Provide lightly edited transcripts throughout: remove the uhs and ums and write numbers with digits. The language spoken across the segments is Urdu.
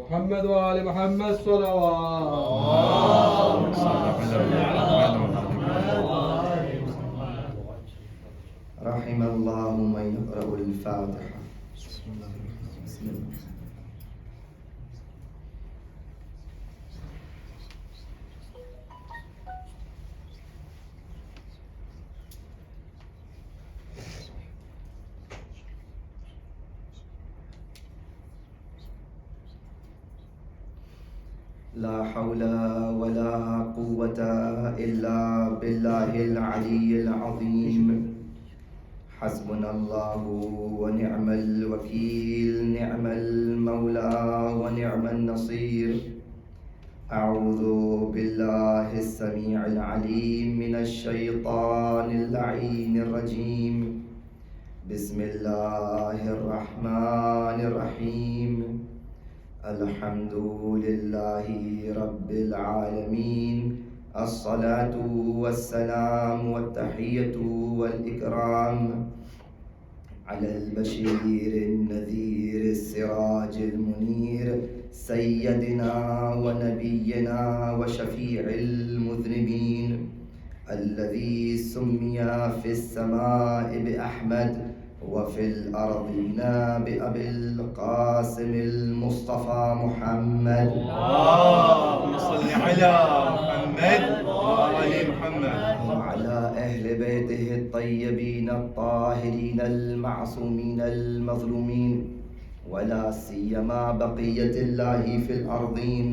محمد وآل محمد صلوات. رحم الله من يقرأ الفاتحة. بسم الله. لا حول ولا قوة إلا بالله العلي العظيم. حسبنا الله ونعم الوكيل، نعم المولى ونعم النصير. أعوذ بالله السميع العليم من الشيطان اللعين الرجيم. بسم الله الرحمن الرحيم. الحمد لله رب العالمين. الصلاة والسلام والتحية والإكرام على البشير النذير السراج المنير سيدنا ونبينا وشفيع المذنبين، الذي سمي في السماء بأحمد وفي الأرضين بأبي القاسم المصطفى محمد. اللهم صل على محمد وآل محمد وعلى أهل بيته الطيبين الطاهرين المعصومين المظلومين، ولا سيما بقية الله في الأرضين،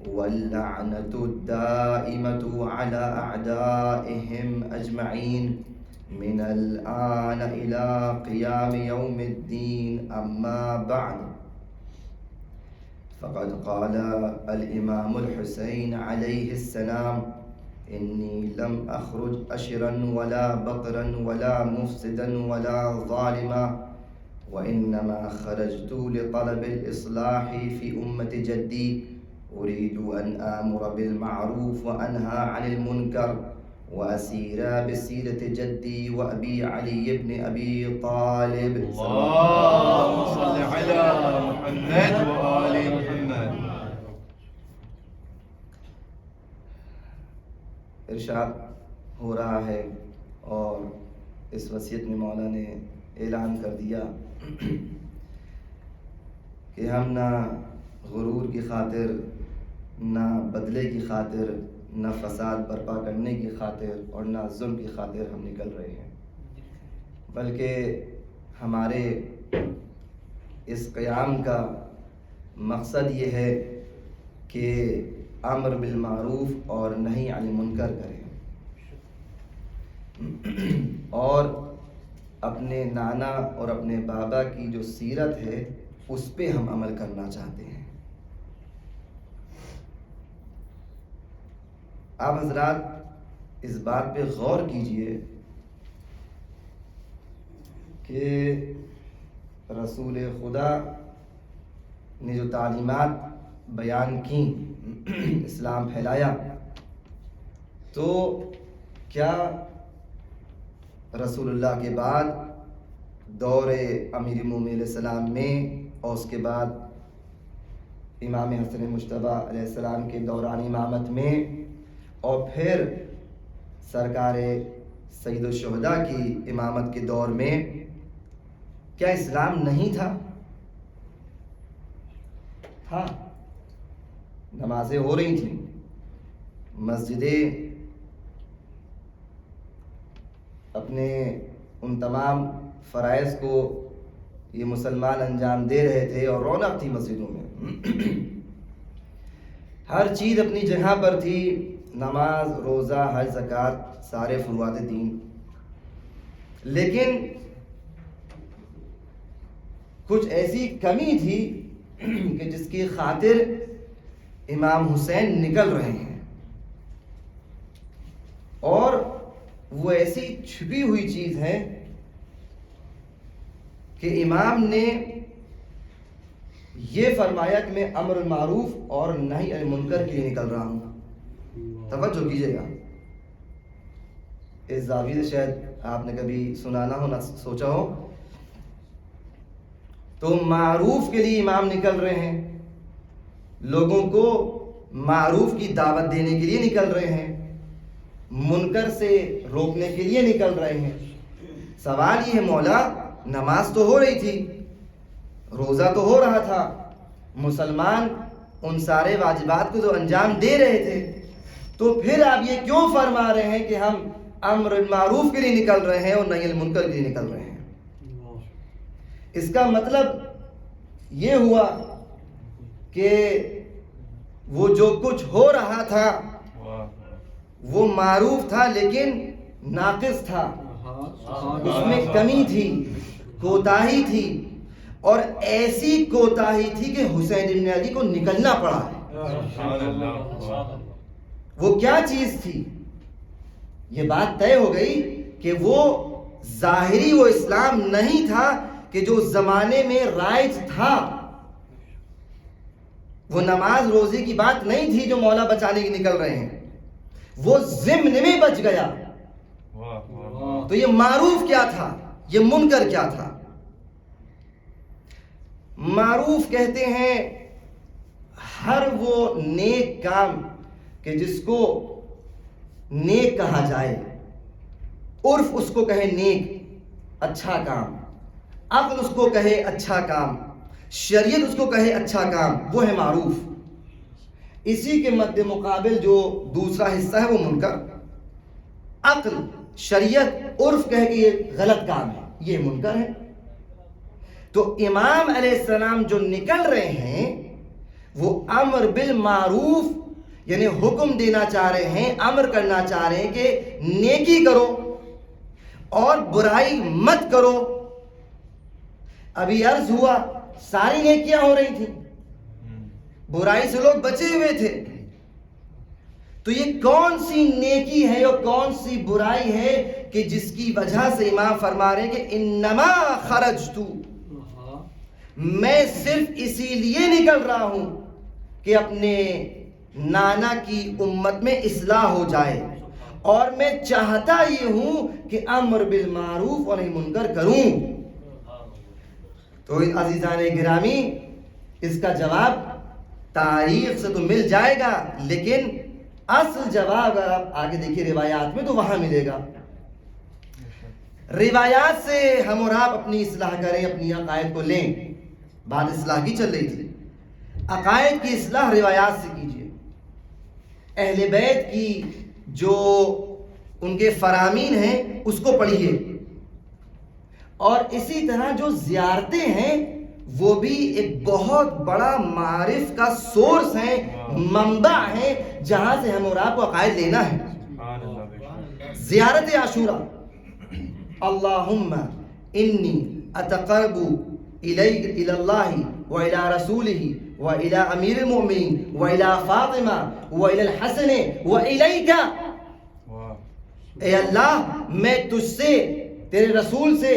واللعنة الدائمة على أعدائهم أجمعين من الآن إلى قيام يوم الدين. أما بعد، فقد قال الإمام الحسين عليه السلام: إني لم أخرج أشرا ولا بطرا ولا مفسدا ولا ظالما، وإنما خرجت لطلب الإصلاح في أمة جدي، أريد أن آمر بالمعروف وأنهى عن المنكر، وأسير بسيرة جدي وأبي علي بن أبي طالب. اللهم صل على محمد وآل محمد. ارشاد ہو رہا ہے اور اس وصیت میں مولا نے اعلان کر دیا کہ ہم نہ غرور کی خاطر، نہ بدلے کی خاطر، نہ فساد برپا کرنے کی خاطر اور نہ ظلم کی خاطر ہم نکل رہے ہیں، بلکہ ہمارے اس قیام کا مقصد یہ ہے کہ امر بالمعروف اور نہی عن المنکر کریں، اور اپنے نانا اور اپنے بابا کی جو سیرت ہے اس پہ ہم عمل کرنا چاہتے ہیں۔ آپ حضرات اس بات پہ غور کیجئے کہ رسول خدا نے جو تعلیمات بیان کی، اسلام پھیلایا، تو کیا رسول اللہ کے بعد دور امیر مومنین علیہ السلام میں اور اس کے بعد امام حسن مجتبیٰ علیہ السلام کے دوران امامت میں اور پھر سرکار سید الشہداء کی امامت کے دور میں کیا اسلام نہیں تھا؟ تھا، نمازیں ہو رہی تھیں، مسجدیں اپنے ان تمام فرائض کو یہ مسلمان انجام دے رہے تھے اور رونق تھی مسجدوں میں، ہر چیز اپنی جگہ پر تھی، نماز، روزہ، حج، زکوٰۃ، سارے فروعات دین، لیکن کچھ ایسی کمی تھی کہ جس کی خاطر امام حسین نکل رہے ہیں، اور وہ ایسی چھپی ہوئی چیز ہے کہ امام نے یہ فرمایا کہ میں امر المعروف اور نہی عن المنکر کے لیے نکل رہا ہوں۔ توجہ کیجیے گا، اس زاویے سے شاید آپ نے کبھی سنا نہ ہو، نہ سوچا ہو۔ تو معروف کے لیے امام نکل رہے ہیں لوگوں کو معروف کی دعوت دینے کے لیے نکل رہے ہیں، منکر سے روکنے کے لیے نکل رہے ہیں۔ سوال یہ ہے مولا، نماز تو ہو رہی تھی، روزہ تو ہو رہا تھا، مسلمان ان سارے واجبات کو تو انجام دے رہے تھے، تو پھر آپ یہ کیوں فرما رہے ہیں کہ ہم امر بالمعروف کے لیے نکل رہے ہیں اور نہی المنکر کے لیے نکل رہے ہیں؟ اس کا مطلب یہ ہوا کہ وہ جو کچھ ہو رہا تھا وہ معروف تھا لیکن ناقص تھا، اس میں کمی تھی، کوتاہی تھی، اور ایسی کوتاہی تھی کہ حسین ابن علی کو نکلنا پڑا ہے۔ وہ کیا چیز تھی؟ یہ بات طے ہو گئی کہ وہ ظاہری وہ اسلام نہیں تھا کہ جو زمانے میں رائج تھا، وہ نماز روزے کی بات نہیں تھی جو مولا بچانے کی نکل رہے ہیں، وہ ضمن میں بچ گیا۔ تو یہ معروف کیا تھا، یہ منکر کیا تھا؟ معروف کہتے ہیں ہر وہ نیک کام کہ جس کو نیک کہا جائے، عرف اس کو کہے نیک، اچھا کام، عقل اس کو کہے اچھا کام، شریعت اس کو کہے اچھا کام، وہ ہے معروف۔ اسی کے مد مقابل جو دوسرا حصہ ہے وہ منکر، عقل، شریعت، عرف کہے کہ یہ غلط کام ہے، یہ منکر ہے۔ تو امام علیہ السلام جو نکل رہے ہیں وہ امر بالمعروف یعنی حکم دینا چاہ رہے ہیں، امر کرنا چاہ رہے ہیں کہ نیکی کرو اور برائی مت کرو۔ ابھی عرض ہوا ساری نیکیاں ہو رہی تھیں، برائی سے لوگ بچے ہوئے تھے، تو یہ کون سی نیکی ہے اور کون سی برائی ہے کہ جس کی وجہ سے امام فرما رہے ہیں کہ انما خرجتو، میں صرف اسی لیے نکل رہا ہوں کہ اپنے نانا کی امت میں اصلاح ہو جائے، اور میں چاہتا یہ ہوں کہ امر بالمعروف اور نہی منکر کروں۔ تو عزیزان گرامی، اس کا جواب تاریخ سے تو مل جائے گا، لیکن اصل جواب اگر آپ آگے دیکھیے روایات میں تو وہاں ملے گا۔ روایات سے ہم اور آپ اپنی اصلاح کریں، اپنی عقائد کو لیں۔ بات اصلاح کی چل رہی تھی، عقائد کی اصلاح روایات سے کیجیے۔ اہل بیت کی جو ان کے فرامین ہیں اس کو پڑھیے، اور اسی طرح جو زیارتیں ہیں وہ بھی ایک بہت بڑا معارف کا سورس ہیں، منبع ہیں جہاں سے ہم اور آپ کو عقائد لینا ہے۔ زیارت عاشورہ، اللہم انی اتقرب الیک الی اللہ و الی رسولہ و الی امیر المؤمنین و الی فاطمہ و الی الحسن و الیک، اے اللہ میں تجھ سے، تیرے رسول سے،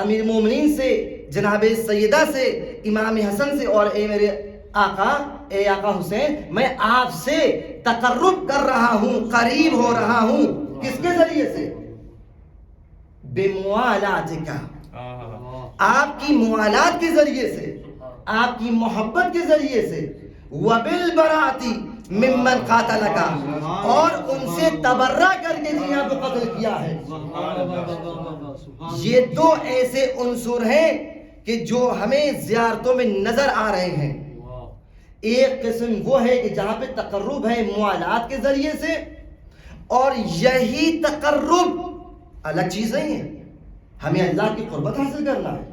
امیر المومنین سے، جناب سیدہ سے، امام حسن سے، اور اے میرے آقا، اے آقا حسین، میں آپ سے تقرب کر رہا ہوں، قریب ہو رہا ہوں۔ کس کے ذریعے سے؟ بموالاتک، آپ کی موالات کے ذریعے سے، آپ کی محبت کے ذریعے سے، وبالبراءتی ممن قاتلک، اور ان سے تبرہ کر کے جنہوں کو قتل کیا ہے۔ یہ دو ایسے عنصر ہیں کہ جو ہمیں زیارتوں میں نظر آ رہے ہیں۔ ایک قسم وہ ہے کہ جہاں پہ تقرب ہے موالات کے ذریعے سے، اور یہی تقرب الگ چیز نہیں ہے۔ ہمیں اللہ کی قربت حاصل کرنا ہے،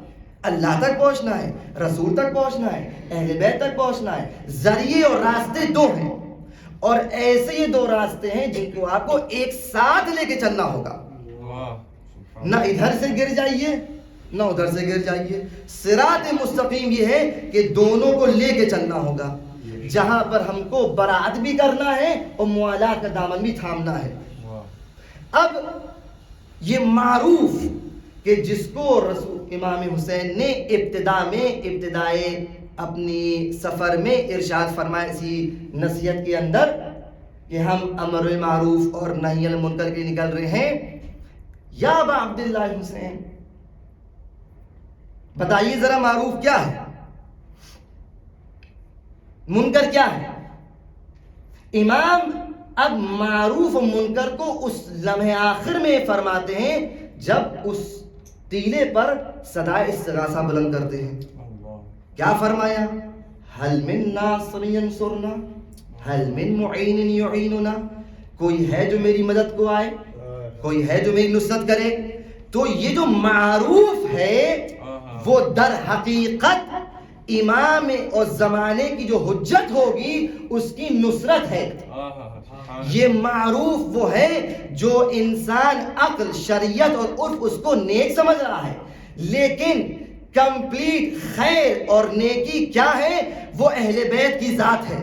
اللہ تک پہنچنا ہے، رسول تک پہنچنا ہے، اہل بیت تک پہنچنا ہے۔ ذریعے اور راستے دو ہیں، اور ایسے یہ دو راستے ہیں جن کو آپ کو ایک ساتھ لے کے چلنا ہوگا۔ نہ ادھر سے گر جائیے نہ ادھر سے گر جائیے۔ صراط مستقیم یہ ہے کہ دونوں کو لے کے چلنا ہوگا، جہاں پر ہم کو برات بھی کرنا ہے اور موالات کا دامن بھی تھامنا ہے۔ اب یہ معروف کہ جس کو رسول امام حسین نے ابتدائے اپنی سفر میں ارشاد فرمایا اسی نصیحت کے اندر کہ ہم امر بالمعروف اور نہی عن المنکر کے نکل رہے ہیں، یا ابا عبداللہ حسین بتائیے ذرا معروف کیا ہے؟ منکر کیا ہے؟ امام اب معروف و منکر کو اس لمحے آخر میں فرماتے ہیں جب اس ٹیلے پر صدائے استغاثہ بلند کرتے ہیں. کیا فرمایا؟ هل من ناصر ینصرنا هل من معین یعیننا، کوئی ہے جو میری مدد کو آئے، کوئی ہے جو میری نصرت کرے. تو یہ جو معروف ہے وہ در حقیقت امام اور زمانے کی جو حجت ہوگی اس کی نصرت ہے. یہ معروف وہ ہے جو انسان عقل، شریعت اور عرف اس کو نیک سمجھ رہا ہے، لیکن کمپلیٹ خیر اور نیکی کیا ہے؟ وہ اہل بیت کی ذات ہے،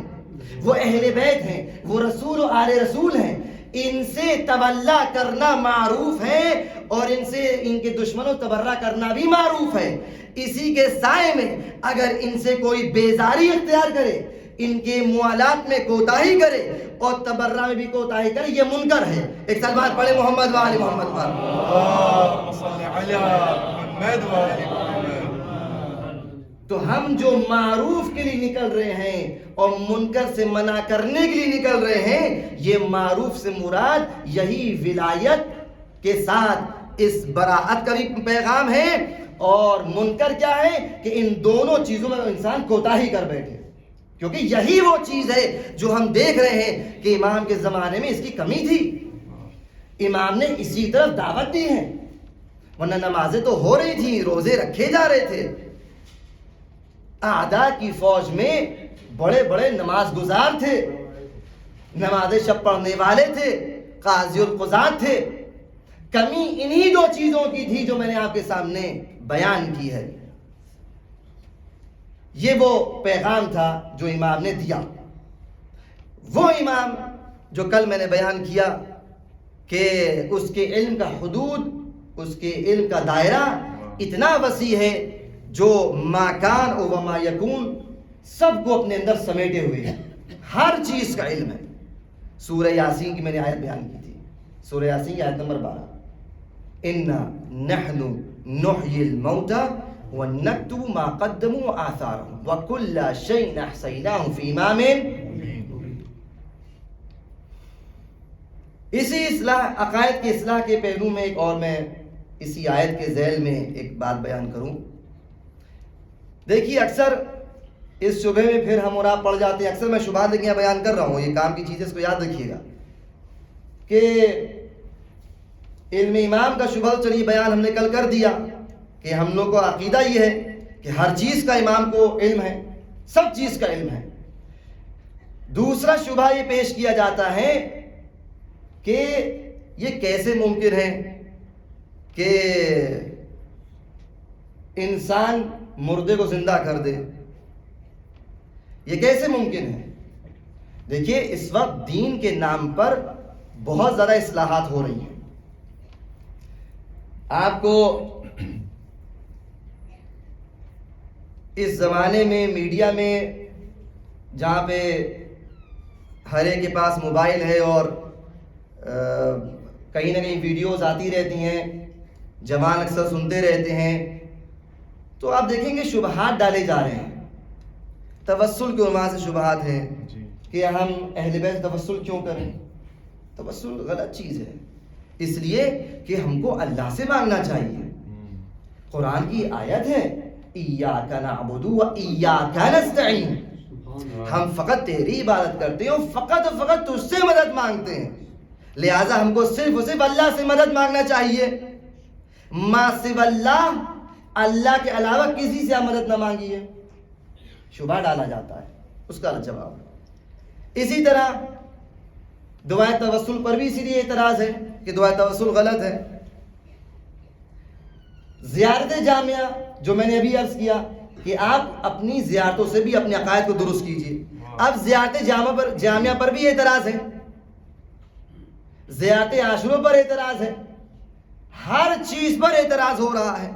وہ اہل بیت ہیں، وہ رسول و آل رسول ہیں. ان سے تولا کرنا معروف ہے اور ان سے ان کے دشمنوں تبرہ کرنا بھی معروف ہے. اسی کے سائے میں اگر ان سے کوئی بیزاری اختیار کرے، ان کے موالات میں کوتاہی کرے اور تبرہ میں بھی کوتاہی کرے، یہ منکر ہے. ایک سلمان پڑھے محمد و آل محمد پر. اللهم صل على محمد وآل محمد. تو ہم جو معروف کے لیے نکل رہے ہیں اور منکر سے منع کرنے کے لیے نکل رہے ہیں، یہ معروف سے مراد یہی ولایت کے ساتھ اس براءت کا بھی پیغام ہے، اور منکر کیا ہے کہ ان دونوں چیزوں میں انسان کوتاہی کر بیٹھے، کیونکہ یہی وہ چیز ہے جو ہم دیکھ رہے ہیں کہ امام کے زمانے میں اس کی کمی تھی. امام نے اسی طرف دعوت دی ہے، ورنہ نمازیں تو ہو رہی تھیں، روزے رکھے جا رہے تھے. اعداء کی فوج میں بڑے بڑے نماز گزار تھے، نماز شب پڑھنے والے تھے، قاضی القضات تھے. کمی انہی دو چیزوں کی تھی جو میں نے آپ کے سامنے بیان کی ہے. یہ وہ پیغام تھا جو امام نے دیا. وہ امام جو کل میں نے بیان کیا کہ اس کے علم کا حدود، اس کے علم کا دائرہ اتنا وسیع ہے جو ما کان و ما یکون سب کو اپنے اندر سمیٹے ہوئے ہے، ہر چیز کا علم ہے. سورہ یاسین کی میں نے آیت بیان کی تھی، سورہ یاسین کی آیت نمبر 12، اِنَّا نَحْنُ نُحْيِي الْمَوْتَى وَنَكْتُبُ مَا قَدَّمُوا وَآثَارَهُمْ وَكُلَّ شَيْءٍ أَحْصَيْنَاهُ فِي إِمَامٍ. اسی اصلاح، عقائد کی اصلاح کے پہلو میں ایک اور میں اسی آیت کے ذیل میں ایک بات بیان کروں. دیکھیے اکثر اس شبہ میں پھر ہم اور آپ پڑ جاتے ہیں. اکثر میں شبہات لیکن بیان کر رہا ہوں، یہ کام کی چیز ہے، اس کو یاد رکھیے گا کہ علم امام کا شبہ چلیے بیان ہم نے کل کر دیا کہ ہم لوگ کو عقیدہ یہ ہے کہ ہر چیز کا امام کو علم ہے، سب چیز کا علم ہے. دوسرا شبہ یہ پیش کیا جاتا ہے کہ یہ کیسے ممکن ہے کہ انسان مردے کو زندہ کر دے، یہ کیسے ممکن ہے؟ دیکھیے اس وقت دین کے نام پر بہت زیادہ اصلاحات ہو رہی ہیں. آپ کو اس زمانے میں میڈیا میں جہاں پہ ہر ایک کے پاس موبائل ہے اور کہیں نہ کہیں ویڈیوز آتی رہتی ہیں، جوان اکثر سنتے رہتے ہیں، تو آپ دیکھیں گے شبہات ڈالے جا رہے ہیں. توسل کے عنوان سے شبہات ہیں کہ ہم اہل بیت توسل کیوں کریں. توسل غلط چیز ہے، اس لیے کہ ہم کو اللہ سے مانگنا چاہیے. قرآن کی آیت ہے ایاک نعبد و ایاک نستعین، ہم فقط تیری عبادت کرتے ہیں، فقط و فقط تجھ سے مدد مانگتے ہیں، لہٰذا ہم کو صرف و صرف اللہ سے مدد مانگنا چاہیے. ما سوى اللہ، اللہ کے علاوہ کسی سے مدد نہ مانگیے. شبہ ڈالا جاتا ہے، اس کا جواب. اسی طرح دعائے توسل پر بھی اسی لیے اعتراض ہے کہ دعائے توسل غلط ہے. زیارت جامعہ جو میں نے ابھی عرض کیا کہ آپ اپنی زیارتوں سے بھی اپنے عقائد کو درست کیجیے. اب زیارت جامعہ پر بھی اعتراض ہے، زیارت عاشورہ پر اعتراض ہے، ہر چیز پر اعتراض ہو رہا ہے.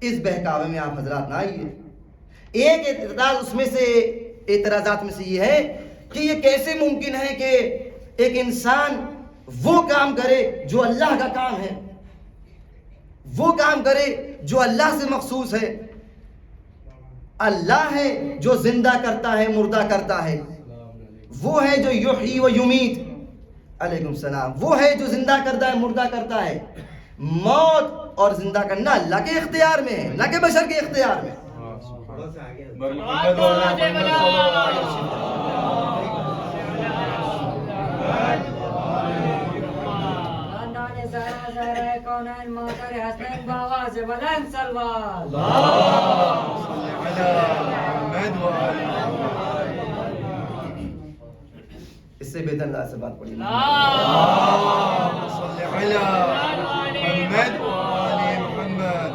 اس بہکاوے میں آپ حضرات نہ آئیے. ایک اعتراض اس میں سے اعتراضات میں سے یہ ہے کہ یہ کیسے ممکن ہے کہ ایک انسان وہ کام کرے جو اللہ کا کام ہے، وہ کام کرے جو اللہ سے مخصوص ہے، اللہ ہے جو زندہ کرتا ہے مردہ کرتا ہے، وہ ہے جو یحیی و یمیت، علیکم السلام، وہ ہے جو زندہ کرتا ہے مردہ کرتا ہے۔ موت اور زندہ کرنا اللہ کے اختیار میں ہے، نہ کہ بشر کے اختیار میں۔ محمد وعلى محمد صلوات۔ خاندان زہرا زہرا کونین ماتر حسنین بابا سے بلند سلوات۔ على محمد وعلى اس سے بہتر اللہ سے بات پڑی۔ صل على محمد وعلى محمد۔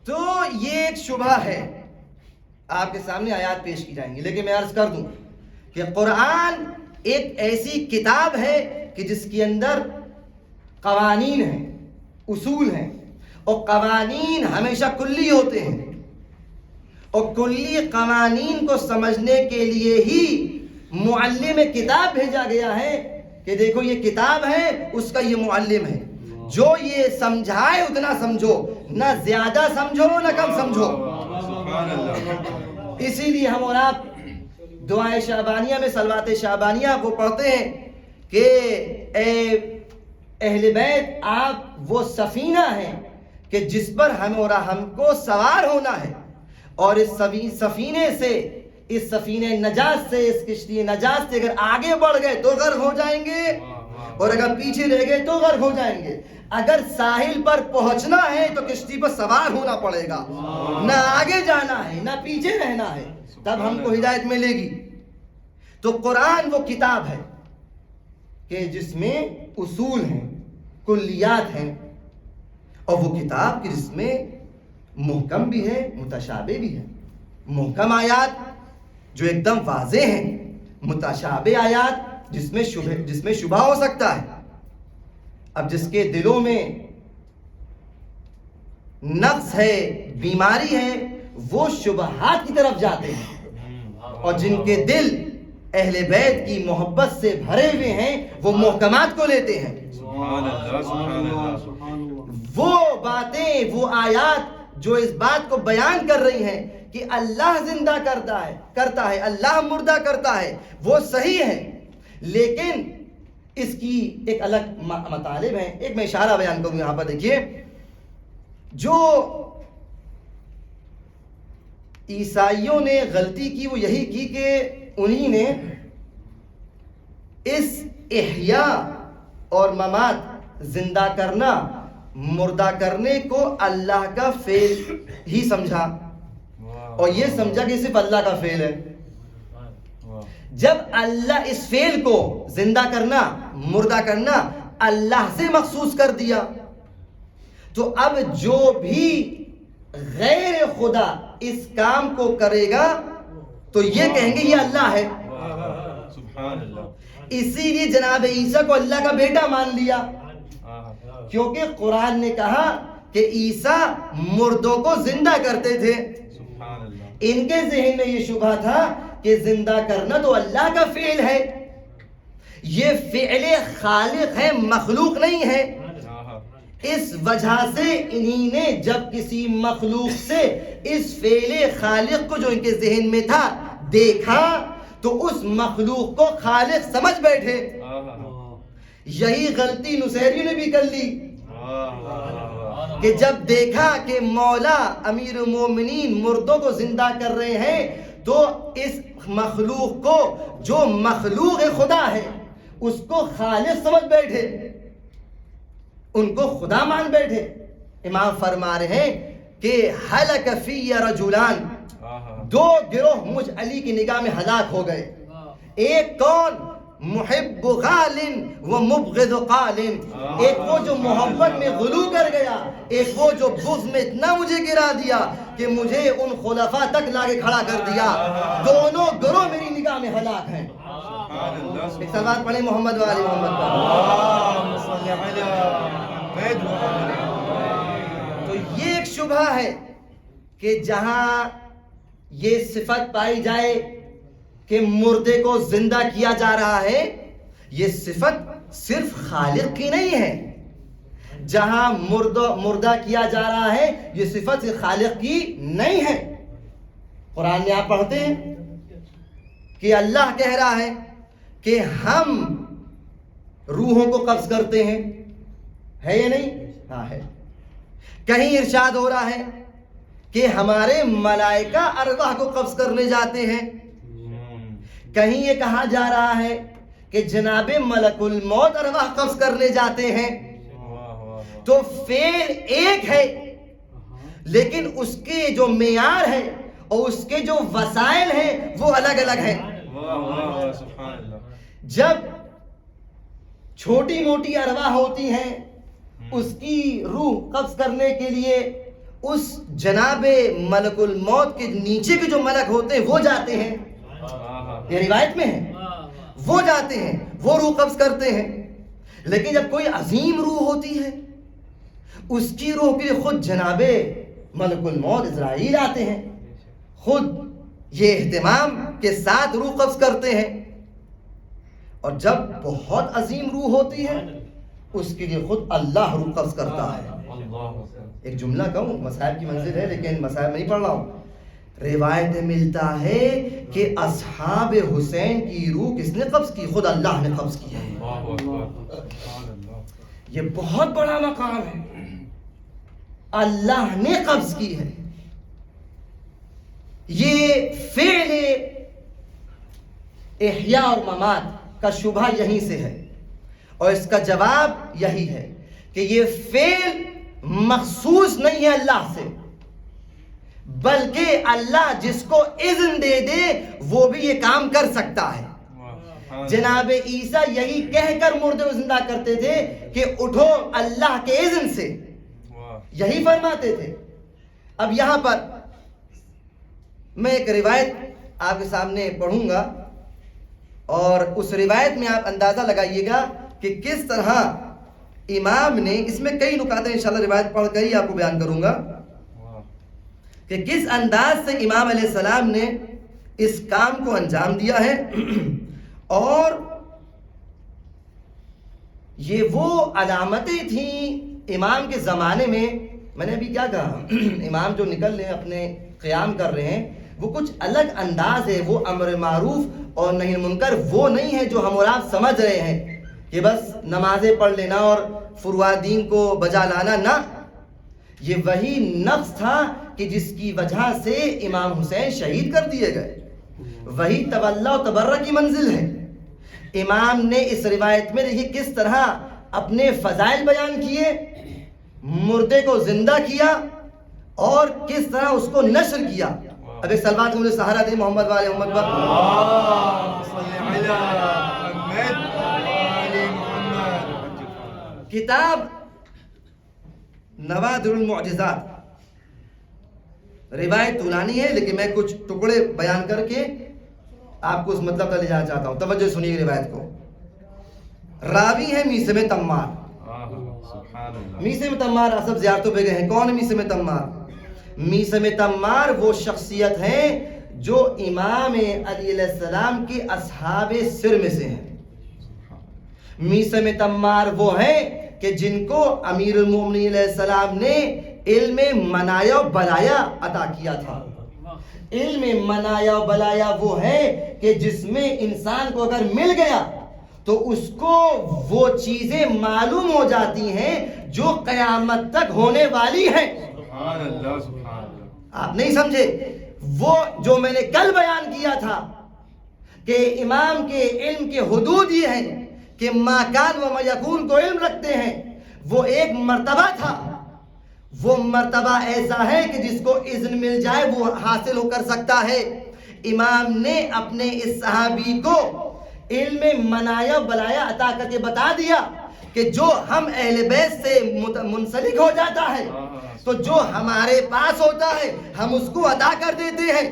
تو یہ ایک شبہ ہے، آپ کے سامنے آیات پیش کی جائیں گی، لیکن میں عرض کر دوں کہ قرآن ایک ایسی کتاب ہے کہ جس کے اندر قوانین ہیں، اصول ہیں، اور قوانین ہمیشہ کلی ہوتے ہیں، اور کلی قوانین کو سمجھنے کے لیے ہی معلم کتاب بھیجا گیا ہے کہ دیکھو یہ کتاب ہے، اس کا یہ معلم ہے، جو یہ سمجھائے اتنا سمجھو، نہ زیادہ سمجھو نہ کم سمجھو۔ سبحان اللہ۔ اسی لیے ہم اور آپ دعائے شعبانیہ میں صلوات شعبانیہ وہ پڑھتے ہیں کہ اے اہل بیت، آپ وہ سفینہ ہیں کہ جس پر ہم اور ہم کو سوار ہونا ہے، اور اس سفینے سے، اس سفینہ نجات سے، اس کشتی نجات سے اگر آگے بڑھ گئے تو غرق ہو جائیں گے، اور اگر پیچھے رہ گئے تو غرق ہو جائیں گے۔ اگر ساحل پر پہنچنا ہے تو کشتی پر سوار ہونا پڑے گا، نہ آگے جانا ہے نہ پیچھے رہنا ہے، تب ہم کو ہدایت ملے گی۔ تو قرآن وہ کتاب ہے کہ جس میں اصول ہیں، کلیات ہیں، اور وہ کتاب کہ جس میں محکم بھی ہے متشابہ بھی ہے۔ محکم آیات جو ایک دم واضح ہیں، متشابہ آیات جس میں شبہ ہو سکتا ہے۔ اب جس کے دلوں میں نقص ہے، بیماری ہے، وہ شبہات کی طرف جاتے ہیں، اور جن کے دل اہل بیت کی محبت سے بھرے ہوئے ہیں وہ محکمات کو لیتے ہیں۔ سبحان اللہ، سبحان اللہ۔ وہ باتیں، وہ آیات جو اس بات کو بیان کر رہی ہیں کہ اللہ زندہ کرتا ہے، اللہ مردہ کرتا ہے، وہ صحیح ہے، لیکن اس کی ایک الگ مطالب ہیں۔ ایک میں اشارہ بیان کروں یہاں پر، دیکھیے، جو عیسائیوں نے غلطی کی وہ یہی کی کہ انہی نے اس احیاء اور ممات، زندہ کرنا مردہ کرنے کو اللہ کا فعل ہی سمجھا، اور یہ سمجھا کہ صرف اللہ کا فعل ہے۔ جب اللہ اس فعل کو، زندہ کرنا مردہ کرنا، اللہ سے مخصوص کر دیا، تو اب جو بھی غیر خدا اس کام کو کرے گا تو یہ کہیں گے یہ اللہ ہے۔ سبحان اللہ۔ اسی لیے جناب عیسیٰ کو اللہ کا بیٹا مان لیا، کیونکہ قرآن نے کہا کہ عیسیٰ مردوں کو زندہ کرتے تھے۔ سبحان اللہ۔ ان کے ذہن میں یہ شبہ تھا کہ زندہ کرنا تو اللہ کا فعل ہے، یہ فعل خالق ہے، مخلوق نہیں ہے۔ اس وجہ سے انہی نے جب کسی مخلوق سے اس فعل خالق کو جو ان کے ذہن میں تھا دیکھا تو اس مخلوق کو خالق سمجھ بیٹھے۔ یہی غلطی نصیریوں نے بھی کر لی کہ جب دیکھا کہ مولا امیر المومنین مردوں کو زندہ کر رہے ہیں تو اس مخلوق کو، جو مخلوق خدا ہے، اس کو خالق سمجھ بیٹھے، ان کو خدا مان بیٹھے۔ امام فرما رہے ہیں کہ ہلک فی رجلان، دو گروہ مجھ علی کی نگاہ میں ہلاک ہو گئے۔ ایک کون؟ محب غال و مبغض قال، ایک وہ جو محبت میں غلو کر گیا، ایک وہ جو بغض میں اتنا مجھے گرا دیا کہ مجھے ان خلفاء تک لا کے کھڑا کر دیا۔ دونوں گروہ میری نگاہ میں ہلاک ہیں۔ ایک سلوات پڑھیں محمد والی محمد پر۔ تو یہ ایک شبہ ہے کہ جہاں یہ صفت پائی جائے کہ مردے کو زندہ کیا جا رہا ہے، یہ صفت صرف خالق کی نہیں ہے۔ جہاں مردہ کیا جا رہا ہے، یہ صفت خالق کی نہیں ہے۔ قرآن میں آپ پڑھتے ہیں کہ اللہ کہہ رہا ہے کہ ہم روحوں کو قبض کرتے ہیں، ہے یا نہیں؟ ہاں ہے۔ کہیں ارشاد ہو رہا ہے کہ ہمارے ملائکہ ارواح کو قبض کرنے جاتے ہیں، کہیں یہ کہا جا رہا ہے کہ جناب ملک الموت ارواح قبض کرنے جاتے ہیں۔ تو فعل ایک ہے لیکن اس کے جو معیار ہے اور اس کے جو وسائل ہیں وہ الگ الگ ہیں۔ جب چھوٹی موٹی ارواح ہوتی ہیں اس کی روح قبض کرنے کے لیے اس جناب ملک الموت کے نیچے کے جو ملک ہوتے ہیں وہ جاتے ہیں، یہ روایت میں ہے، وہ جاتے ہیں، وہ روح قبض کرتے ہیں۔ لیکن جب کوئی عظیم روح ہوتی ہے اس کی روح کے لیے خود جناب ملک الموت اسرائیل آتے ہیں، خود یہ اہتمام کے ساتھ روح قبض کرتے ہیں۔ اور جب بہت عظیم روح ہوتی ہے اس کے لیے خود اللہ روح قبض کرتا ہے۔ ایک جملہ کہوں، مصائب کی منزل ہے لیکن مصائب نہیں پڑھ رہا ہوں۔ روایت میں ملتا ہے کہ اصحاب حسین کی روح کس نے قبض کی؟ خود اللہ نے قبض کی ہے۔ یہ بہت بڑا مقام ہے، اللہ نے قبض کی ہے۔ یہ فعل احیاء اور ممات کا شبہ یہیں سے ہے، اور اس کا جواب یہی ہے کہ یہ فعل مخصوص نہیں ہے اللہ سے، بلکہ اللہ جس کو اذن دے دے وہ بھی یہ کام کر سکتا ہے۔ جناب عیسیٰ یہی کہہ کر مردے کو زندہ کرتے تھے کہ اٹھو اللہ کے اذن سے، یہی فرماتے تھے۔ اب یہاں پر میں ایک روایت آپ کے سامنے پڑھوں گا اور اس روایت میں آپ اندازہ لگائیے گا کہ کس طرح امام نے، اس میں کئی نکات ہیں انشاءاللہ روایت پڑھ کر ہی آپ کو بیان کروں گا کہ کس انداز سے امام علیہ السلام نے اس کام کو انجام دیا ہے۔ اور یہ وہ علامتیں تھیں امام کے زمانے میں نے ابھی کیا کہا، امام جو نکل رہے ہیں اپنے قیام کر رہے ہیں وہ کچھ الگ انداز ہے، وہ امر معروف اور نہی منکر وہ نہیں ہے جو ہم اور آپ سمجھ رہے ہیں کہ بس نمازیں پڑھ لینا اور فروع دین کو بجا لانا، نہ، یہ وہی نفس تھا کہ جس کی وجہ سے امام حسین شہید کر دیے گئے، وہی تولا و تبرہ کی منزل ہے۔ امام نے اس روایت میں دیکھیے کس طرح اپنے فضائل بیان کیے، مردے کو زندہ کیا اور کس طرح اس کو نشر کیا۔ اب ایک سلوات کو مجھے سہارا دے محمد والے محمد کتاب نوادر المعجزات، روایت طولانی ہے لیکن میں کچھ ٹکڑے بیان کر کے آپ کو اس مطلب کا لے جانا چاہتا ہوں، توجہ سنیے روایت کو۔ راوی ہے میثم تمار۔ میثم تمار سب زیارتوں پہ گئے ہیں، کون ہے میثم تمار؟ میثم تمار وہ شخصیت ہیں جو امام علی علیہ السلام کے اصحاب سر میں سے ہیں۔ میثم تمار وہ ہیں کہ جن کو امیر المومنین علیہ السلام نے علم منایا و بلایا عطا کیا تھا۔ علم منایا و بلایا وہ ہے کہ جس میں انسان کو اگر مل گیا تو اس کو وہ چیزیں معلوم ہو جاتی ہیں جو قیامت تک ہونے والی ہیں۔ سبحان اللہ، سبحان اللہ۔ آپ نہیں سمجھے؟ وہ جو میں نے کل بیان کیا تھا کہ امام کے علم کے حدود یہ ہیں کہ ما کان و ما یکون کو علم رکھتے ہیں، وہ ایک مرتبہ تھا، وہ مرتبہ ایسا ہے کہ جس کو اذن مل جائے وہ حاصل ہو کر سکتا ہے۔ امام نے اپنے اس صحابی کو علم منایا بلایا عطا کر کے بتا دیا کہ جو ہم اہل بیت سے منسلک ہو جاتا ہے تو جو ہمارے پاس ہوتا ہے ہم اس کو عطا کر دیتے ہیں۔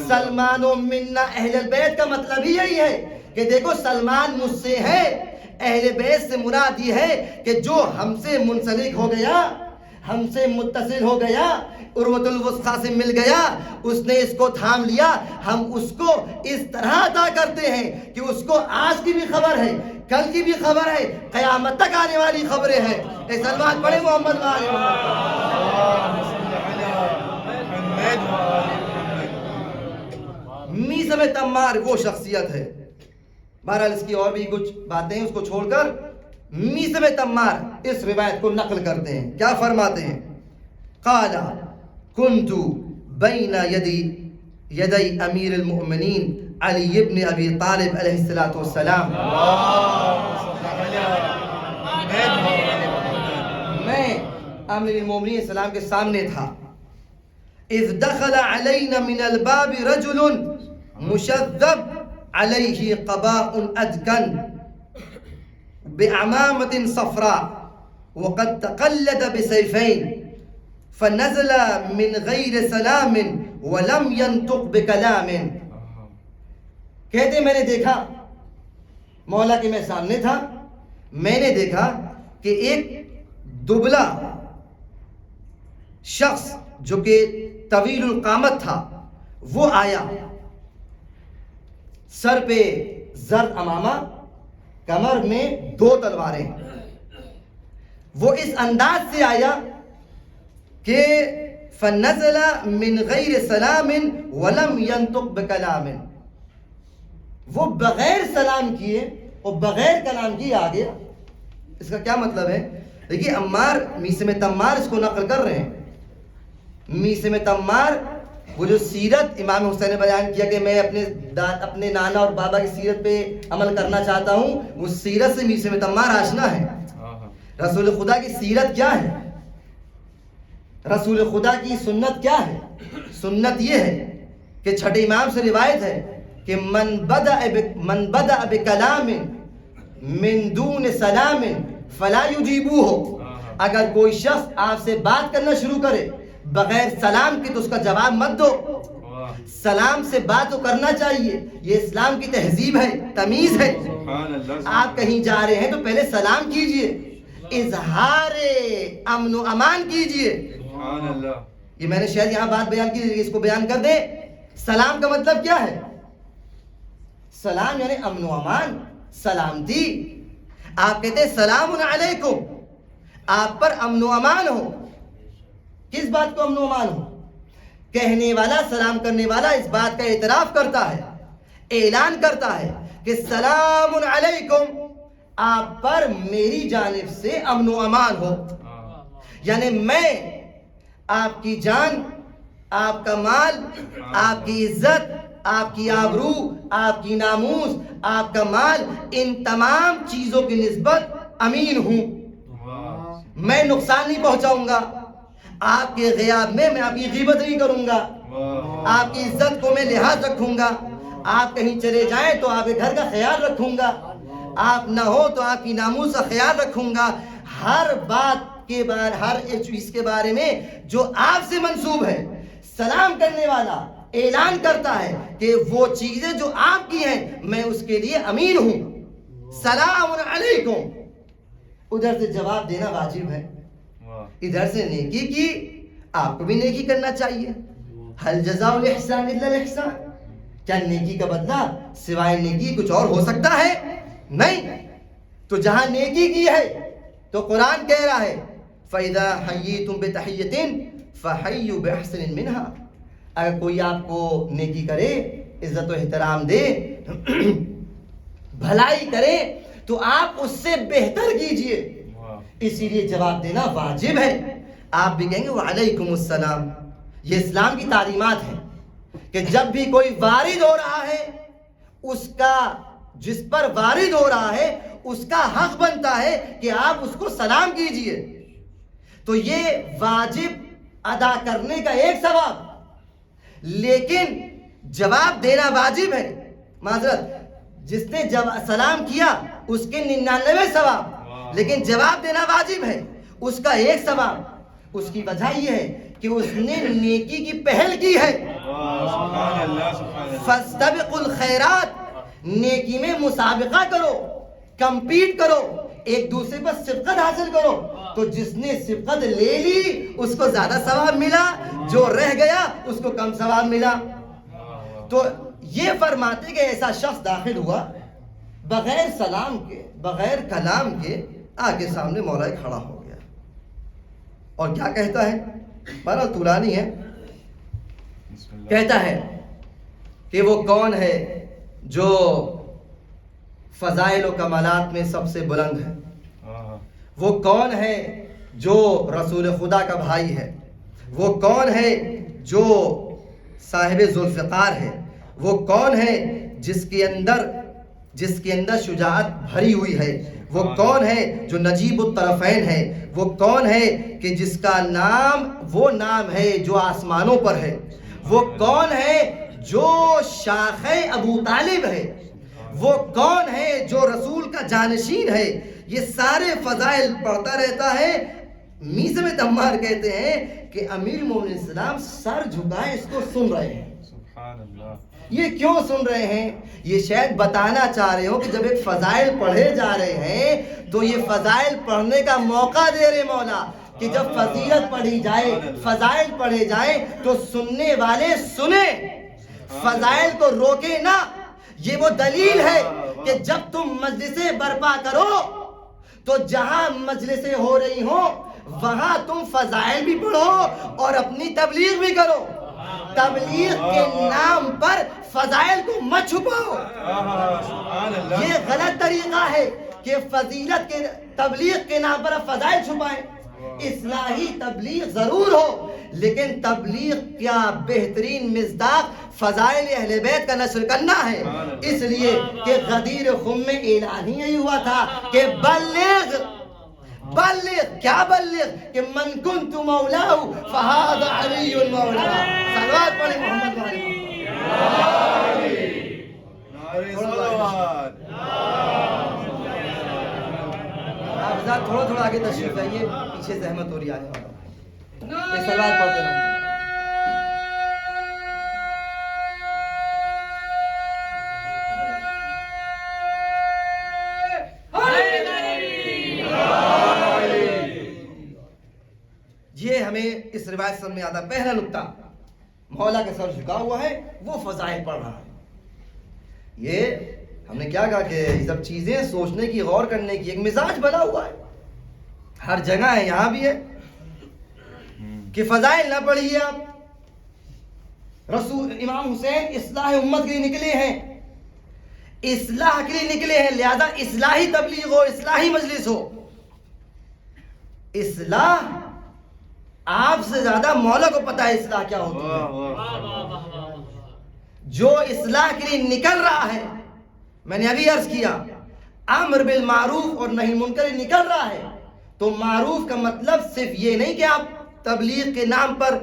سلمان و منا اہل بیت کا مطلب ہی یہی ہے کہ دیکھو سلمان مجھ سے ہے، اہل بیت سے مراد یہ ہے کہ جو ہم سے منسلک ہو گیا، ہم سے متصل ہو گیا، عروۃ الوثقیٰ سے مل گیا، اس نے اس کو تھام لیا، ہم اس کو اس طرح عطا کرتے ہیں کہ اس کو آج کی بھی خبر ہے، کل کی بھی خبر ہے، قیامت تک آنے والی خبریں ہیں۔ اے سلمان پڑھے محمد وآل محمد۔ میثم تمار وہ شخصیت ہے. بہرحال اس کی اور بھی کچھ باتیں اس کو چھوڑ کر میثم تمار اس روایت کو نقل کرتے ہیں. کیا فرماتے ہیں؟ قال كنت بين يدي امیر المؤمنین علی ابن ابی طالب علیہ السلام. میں امیر المؤمنین السلام کے سامنے تھا. اذ دخل علینا من الباب رجل مشذب علیہ قباء ادکن بعمامة صفراء وقد تقلد بسيفين فنزل من غیر سلام ولم ينطق بکلام. کہتے میں نے دیکھا مولا کہ میں سامنے تھا, میں نے دیکھا کہ ایک دبلا شخص جو کہ طویل القامت تھا وہ آیا, سر پہ زرد امامہ, کمر میں 2 تلواریں. وہ اس انداز سے آیا کہ فنزل من غیر سلام ولم ينطق بکلام, وہ بغیر سلام کیے اور بغیر کلام کیے آ گیا. اس کا کیا مطلب ہے؟ دیکھیے عمار میثم تمار اس کو نقل کر رہے ہیں. میثم تمار وہ جو سیرت امام حسین نے بیان کیا کہ میں اپنے نانا اور بابا کی سیرت پہ عمل کرنا چاہتا ہوں, وہ سیرت سے میثم تمار آشنا ہے. رسول خدا کی سیرت کیا ہے, رسول خدا کی سنت کیا ہے؟ سنت یہ ہے کہ چھٹے امام سے روایت ہے کہ من بدأ بکلام من دون سلام فلا یجیبوہ. اگر کوئی شخص آپ سے بات کرنا شروع کرے بغیر سلام کے تو اس کا جواب مت دو. سلام سے بات تو کرنا چاہیے, یہ اسلام کی تہذیب ہے, تمیز ہے. آپ کہیں جا رہے ہیں تو پہلے سلام کیجئے, اظہار امن و امان کیجئے. یہ میں نے شاید یہاں بات بیان کی, اس کو بیان کر دیں. سلام کا مطلب کیا ہے؟ سلام یعنی امن و امان, سلامتی. آپ کہتے ہیں سلام علیکم, آپ پر امن و امان ہو. کس بات کو امن و امان ہو؟ کہنے والا, سلام کرنے والا اس بات کا اعتراف کرتا ہے, اعلان کرتا ہے کہ سلام علیکم, آپ پر میری جانب سے امن و امان ہو. یعنی میں آپ کی جان, آپ کا مال, آپ کی عزت, آپ کی آبرو, آپ کی ناموس, آپ کا مال, ان تمام چیزوں کی نسبت امین ہوں. میں نقصان نہیں پہنچاؤں گا. آپ کے غیاب میں آپ کی غیبت نہیں کروں گا. آپ کی عزت کو میں لحاظ رکھوں گا. آپ کہیں چلے جائیں تو آپ کے گھر کا خیال رکھوں گا. آپ نہ ہو تو آپ کی ناموس کا خیال رکھوں گا. ہر بات کے بارے, ہر چیز کے بارے میں جو آپ سے منسوب ہے, سلام کرنے والا اعلان کرتا ہے کہ وہ چیزیں جو آپ کی ہیں میں اس کے لیے امین ہوں. سلام علیکم. ادھر سے جواب دینا واجب ہے, ادھر سے نیکی کی, آپ کو بھی نیکی کرنا چاہیے. حل جزاء الاحسان الا الاحسان. کیا نیکی کا بدلہ سوائے نیکی کچھ اور ہو سکتا ہے؟ نہیں. تو جہاں نیکی کی ہے تو قرآن کہہ رہا ہے فَإِذَا حَيِّيتُمْ بِتَحِيَّةٍ فَحَيُّوا بِأَحْسَنٍ مِنْهَا. اگر کوئی آپ کو نیکی کرے, عزت و احترام دے, بھلائی کرے تو آپ اس سے بہتر کیجئے. اسی لیے جواب دینا واجب ہے. آپ بھی کہیں گے وعلیکم السلام. یہ اسلام کی تعلیمات ہیں کہ جب بھی کوئی وارد ہو رہا ہے, اس کا, جس پر وارد ہو رہا ہے اس کا حق بنتا ہے کہ آپ اس کو سلام کیجئے. تو یہ واجب ادا کرنے کا ایک ثواب, لیکن جواب دینا واجب ہے. معذرت, جس نے سلام کیا اس کے 99 ثواب, لیکن جواب دینا واجب ہے, اس کا ایک ثواب. اس کی وجہ یہ ہے کہ اس نے نیکی کی پہل کی ہے. فاستبقوا الخیرات. نیکی میں مسابقہ کرو, کمپیٹ کرو, ایک دوسرے پر سبقت حاصل کرو. تو جس نے سبقت لے لی اس کو زیادہ ثواب ملا, جو رہ گیا اس کو کم ثواب ملا. تو یہ فرماتے کہ ایسا شخص داخل ہوا بغیر سلام کے, بغیر کلام کے, آگے سامنے مولا کھڑا ہو گیا اور کیا کہتا ہے, بہرحال طولانی ہے. کہتا ہے کہ وہ کون ہے جو فضائل و کمالات میں سب سے بلند ہے، وہ کون ہے جو رسول خدا کا بھائی ہے، وہ کون ہے جو صاحب ذوالفقار ہے، وہ کون ہے جس کے اندر شجاعت بھری ہوئی ہے، وہ کون ہے جو نجیب الطرفین ہے، وہ کون ہے کہ جس کا نام وہ نام ہے جو آسمانوں پر ہے، وہ کون ہے جو شاخ ابو طالب ہے، وہ کون ہے جو رسول کا جانشین ہے. یہ سارے فضائل پڑھتا رہتا ہے. میثم تمار کہتے ہیں کہ امیر المومنین السلام سر جھکائے اس کو سن رہے ہیں. سبحان اللہ. یہ کیوں سن رہے ہیں؟ یہ شاید بتانا چاہ رہے ہو کہ جب ایک فضائل پڑھے جا رہے ہیں تو یہ فضائل پڑھنے کا موقع دے رہے مولا کہ جب فضیلت پڑھی جائے، فضائل پڑھے جائیں تو سننے والے سنیں، فضائل کو روکے نہ. یہ وہ دلیل ہے کہ جب تم مجلسیں برپا کرو تو جہاں مجلسیں ہو رہی ہوں وہاں تم فضائل بھی پڑھو اور اپنی تبلیغ بھی کرو. تبلیغ کے نام پر فضائل کو مت چھپاؤ. یہ غلط طریقہ ہے کہ فضیلت کے تبلیغ کے نام پر فضائل چھپائیں. اصلاحی تبلیغ ضرور ہو لیکن تبلیغ کیا بہترین مصداق فضائل اہل بیت کا نشر کرنا ہے. اس لیے کہ غدیر خم میں اعلان ہی یہی ہوا تھا کہ بلغ کیا بلغ کہ من کنت مولاہ فہذا علی مولا. صلوات پڑھیں محمد علی. آپ حضرات تھوڑا تھوڑا آگے تشریف لائیے، پیچھے زحمت ہو رہی ہے. یہ صلوات پڑھتے رہو. یہ ہمیں اس روایت سے میں آتا پہلا نکتہ، مولا کا سر جھکا ہوا ہے، وہ فضائل پڑھ رہا ہے. یہ ہم نے کیا کہا کہ یہ سب چیزیں سوچنے کی، غور کرنے کی، ایک مزاج بنا ہوا ہے. ہر جگہ ہے، یہاں بھی ہے کہ فضائل نہ پڑھیے آپ. رسول امام حسین اصلاح امت کے لیے نکلے ہیں، اصلاح کے لیے نکلے ہیں، لہذا اصلاحی تبلیغ ہو، اصلاحی مجلس ہو. اصلاح آپ سے زیادہ مولا کو پتا ہے اصلاح کیا ہوتی ہے. جو اصلاح کے لیے نکل رہا ہے، میں نے ابھی عرض کیا امر بالمعروف اور نہی منکر نکل رہا ہے تو معروف کا مطلب صرف یہ نہیں کہ آپ تبلیغ کے نام پر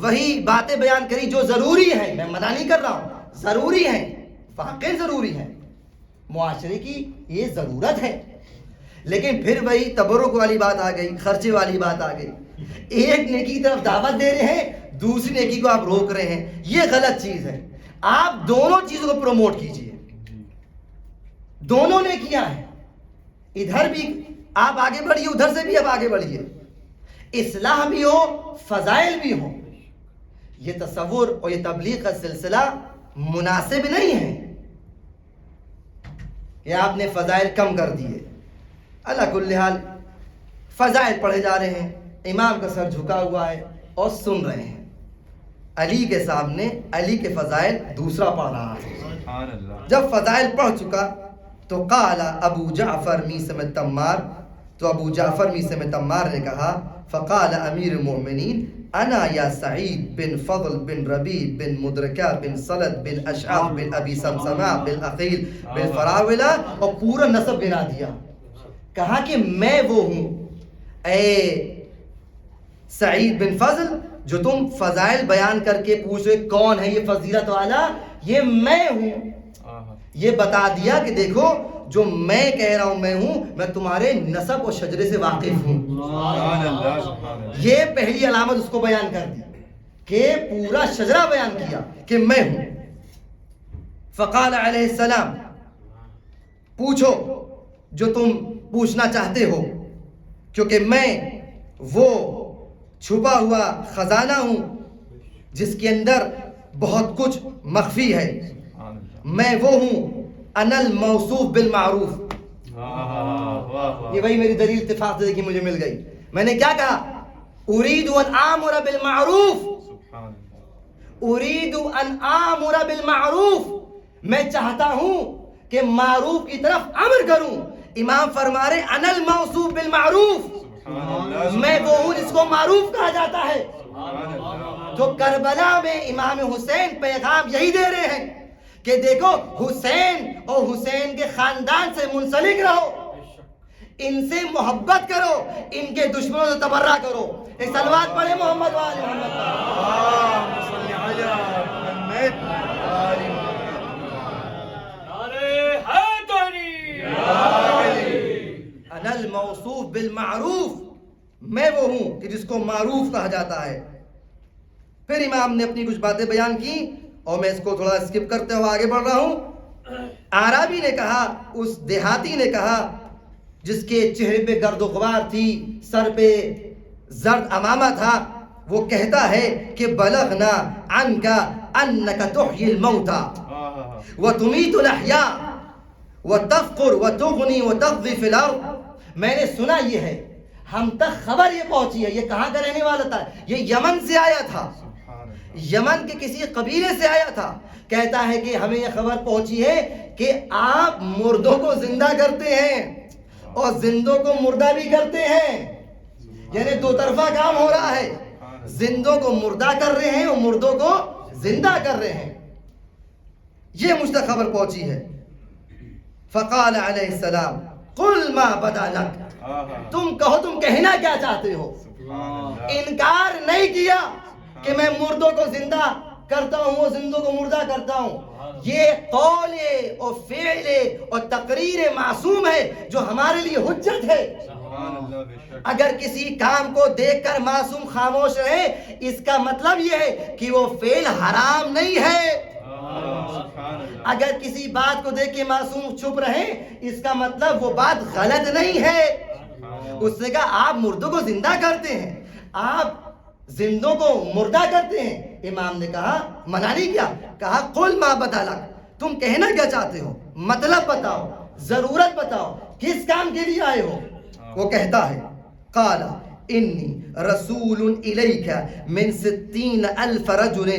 وہی باتیں بیان کری جو ضروری ہیں. میں منع نہیں کر رہا ہوں، ضروری ہیں، واقعی ضروری ہیں، معاشرے کی یہ ضرورت ہے. لیکن پھر وہی تبرک والی بات آ گئی، خرچے والی بات آ گئی. ایک نیکی کی طرف دعوت دے رہے ہیں، دوسری نیکی کو آپ روک رہے ہیں. یہ غلط چیز ہے. آپ دونوں چیزوں کو پروموٹ کیجئے. دونوں نے کیا ہے، ادھر بھی آپ آگے بڑھیے، ادھر سے بھی آپ آگے بڑھیے. اصلاح بھی ہو، فضائل بھی ہو. یہ تصور اور یہ تبلیغ کا سلسلہ مناسب نہیں ہے کہ آپ نے فضائل کم کر دیے. اللہ کل حال فضائل پڑھے جا رہے ہیں، امام کا سر جھکا ہوا ہے اور سن رہے ہیں. علی کے سامنے علی کے فضائل دوسرا پڑھ رہا ہے. جب فضائل پڑھ چکا تو قال ابو جعفر میثم تمار، تو ابو جعفر میثم تمار نے کہا فقال امیر المؤمنین انا یا سعید بن فضل بن ربیع بن مدرکہ بن صلد بن اشعث بن ابی سمسمہ بن عقیل بن فراولہ، اور پورا نسب گنا دیا. کہا کہ میں وہ ہوں اے سعید بن فضل جو تم فضائل بیان کر کے پوچھ رہے کون ہے یہ فضیلت والا، یہ میں ہوں. یہ بتا دیا کہ دیکھو جو میں کہہ رہا ہوں میں ہوں، میں تمہارے نسب اور شجرے سے واقف ہوں. یہ پہلی علامت اس کو بیان کر دی کہ پورا شجرہ بیان کیا کہ میں ہوں. فقال علیہ السلام پوچھو جو تم پوچھنا چاہتے ہو، کیونکہ میں وہ چھپا ہوا خزانہ ہوں جس کے اندر بہت کچھ مخفی ہے. میں وہ ہوں انا الموصوف بالمعروف. یہ وہی میری دلیل اتفاق سے کہ مجھے مل گئی. میں نے کیا کہا؟ اريد ان امر بالمعروف اُرِيدُ أَنْ آمُرَ بِالْمَعْرُوفِ، میں چاہتا ہوں کہ معروف کی طرف امر کروں. امام فرما رہے انا الموصوف بالمعروف، میں وہ ہوں جس کو معروف کہا جاتا ہے. تو کربلا میں امام حسین پیغام یہی دے رہے ہیں کہ دیکھو حسین اور حسین کے خاندان سے منسلک رہو، ان سے محبت کرو، ان کے دشمنوں سے تبرہ کرو. ایک صلوات پڑھے محمد وآل محمد. اللهم صل على محمد وآل انا الموصوف بالمعروف، میں وہ ہوں کہ جس کو معروف کہا جاتا ہے. پھر امام نے اپنی کچھ باتیں بیان کی اور میں اس کو تھوڑا اسکپ کرتے ہوئے آگے بڑھ رہا ہوں. اعرابی نے کہا، اس دیہاتی نے کہا جس کے چہرے پہ گرد و غبار تھی، سر پہ زرد امامہ تھا، وہ کہتا ہے کہ بلغنا عنک انک تحیی الموتى وتمیت الاحیاء وتفقر وتغنی وتقضی فی الارض. میں نے سنا یہ ہے، ہم تک خبر یہ پہنچی ہے. یہ کہاں کا رہنے والا تھا؟ یہ یمن سے آیا تھا، یمن کے کسی قبیلے سے آیا تھا. کہتا ہے کہ ہمیں یہ خبر پہنچی ہے کہ آپ مردوں کو زندہ کرتے ہیں اور زندوں کو مردہ بھی کرتے ہیں. یعنی دو طرفہ کام ہو رہا ہے، زندوں کو مردہ کر رہے ہیں اور مردوں کو زندہ کر رہے ہیں. یہ مجھ تک خبر پہنچی ہے. فقال علیہ السلام قل ما بدا لک، تم کہو تم کہنا کیا چاہتے ہو. انکار نہیں کیا کہ میں مردوں کو زندہ کرتا ہوں اور زندوں کو مردہ کرتا ہوں. یہ قول اور فعل اور تقریر معصوم ہے جو ہمارے لیے حجت ہے. اگر کسی کام کو دیکھ کر معصوم خاموش رہے، اس کا مطلب یہ ہے کہ وہ فعل حرام نہیں ہے. اگر کسی بات کو دیکھ کے معصوم چپ رہے، اس کا مطلب وہ بات غلط نہیں ہے. اس نے کہا آپ مردوں کو زندہ کرتے ہیں، آپ زندوں کو مردہ کرتے ہیں. امام نے کہا منع نہیں کیا، کہا قل ما بدا لک، تم کہنا کیا چاہتے ہو، مطلب بتاؤ، ضرورت بتاؤ، کس کام کے لیے آئے ہو. وہ کہتا ہے قال انی رسول الیک من 60,000 رجل،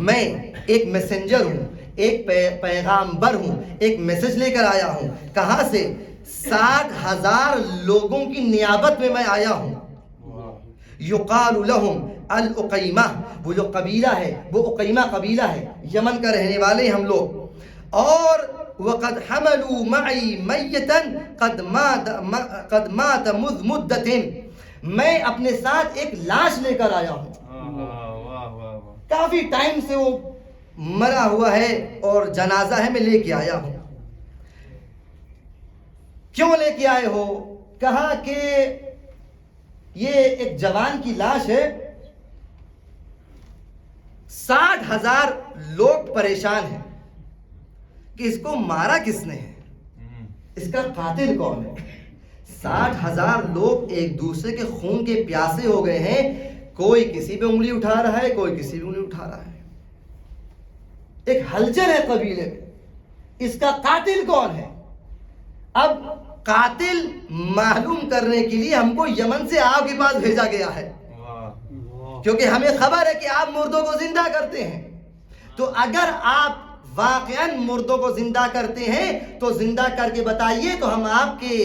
میں ایک میسنجر ہوں، ایک پیغامبر ہوں، ایک میسج لے کر آیا ہوں. کہاں سے؟ 60,000 لوگوں کی نیابت میں میں آیا ہوں. یقال لہم العقیمہ، وہ جو قبیلہ ہے وہ عقیمہ قبیلہ ہے، یمن کا رہنے والے ہم لوگ. اور وقد حملوا معی میتا قد مات مذ مدت، میں اپنے ساتھ ایک لاش لے کر آیا ہوں. کافی ٹائم سے وہ مرا ہوا ہے اور جنازہ ہے، میں لے کے آیا ہوں. کیوں لے کے آئے ہو؟ کہا کہ یہ ایک جوان کی لاش ہے، 60,000 لوگ پریشان ہیں کہ اس کو مارا کس نے ہے، اس کا قاتل کون ہے. 60,000 لوگ ایک دوسرے کے خون کے پیاسے ہو گئے ہیں، کوئی کسی پہ انگلی اٹھا رہا ہے، کوئی کسی پہ انگلی اٹھا رہا ہے. ایک ہلچل ہے قبیلے میں، اس کا قاتل کون ہے. اب قاتل معلوم کرنے کے لیے ہم کو یمن سے آپ کے پاس بھیجا گیا ہے، کیونکہ ہمیں خبر ہے کہ آپ مردوں کو زندہ کرتے ہیں. تو اگر آپ واقعاً مردوں کو زندہ کرتے ہیں تو زندہ کر کے بتائیے، تو ہم آپ کے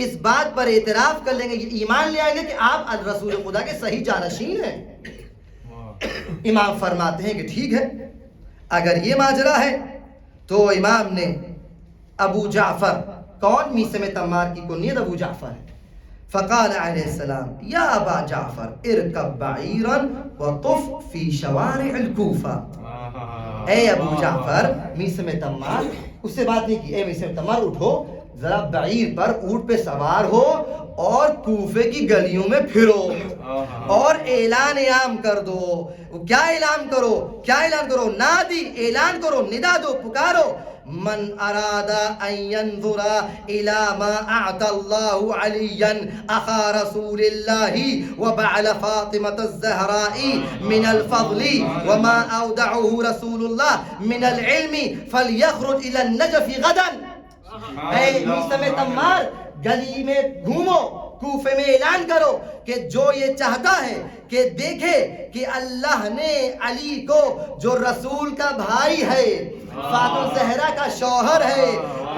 اس بات پر اعتراف کر لیں گے، ایمان لے آئیں گے کہ آپ رسول خدا کے صحیح جانشین ہیں. امام فرماتے ہیں کہ ٹھیک ہے، اگر یہ ماجرا ہے تو امام نے ابو جعفر، کون؟ میثم تمار کی کنیت ابو جعفر ہے. فقال علیہ السلام یا ابا جعفر ارکب بعیرا وطف فی شوارع الکوفہ. اے ابو جعفر، میثم تمار اس سے بات نہیں کی، اے میثم تمار اٹھو، ذرا بعیر پر اونٹ پہ سوار ہو اور کوفے کی گلیوں میں پھرو اور اعلان عام کر دو. کیا اعلان کرو؟ کیا اعلان کرو؟ نادی، اعلان کرو، ندا دو، پکارو. من اراد ان ينظر الى ما اعطى الله عليا اخا رسول الله وبعل فاطمة الزهراء من الفضل وما اودعه رسول الله من العلم فليخرج الى النجف غدا. اے میثم تمار، گلی میں گھومو، کوفے میں اعلان کرو کہ جو یہ چاہتا ہے کہ دیکھے کہ اللہ نے علی کو جو رسول کا بھائی ہے، فاطمہ زہرا کا شوہر ہے،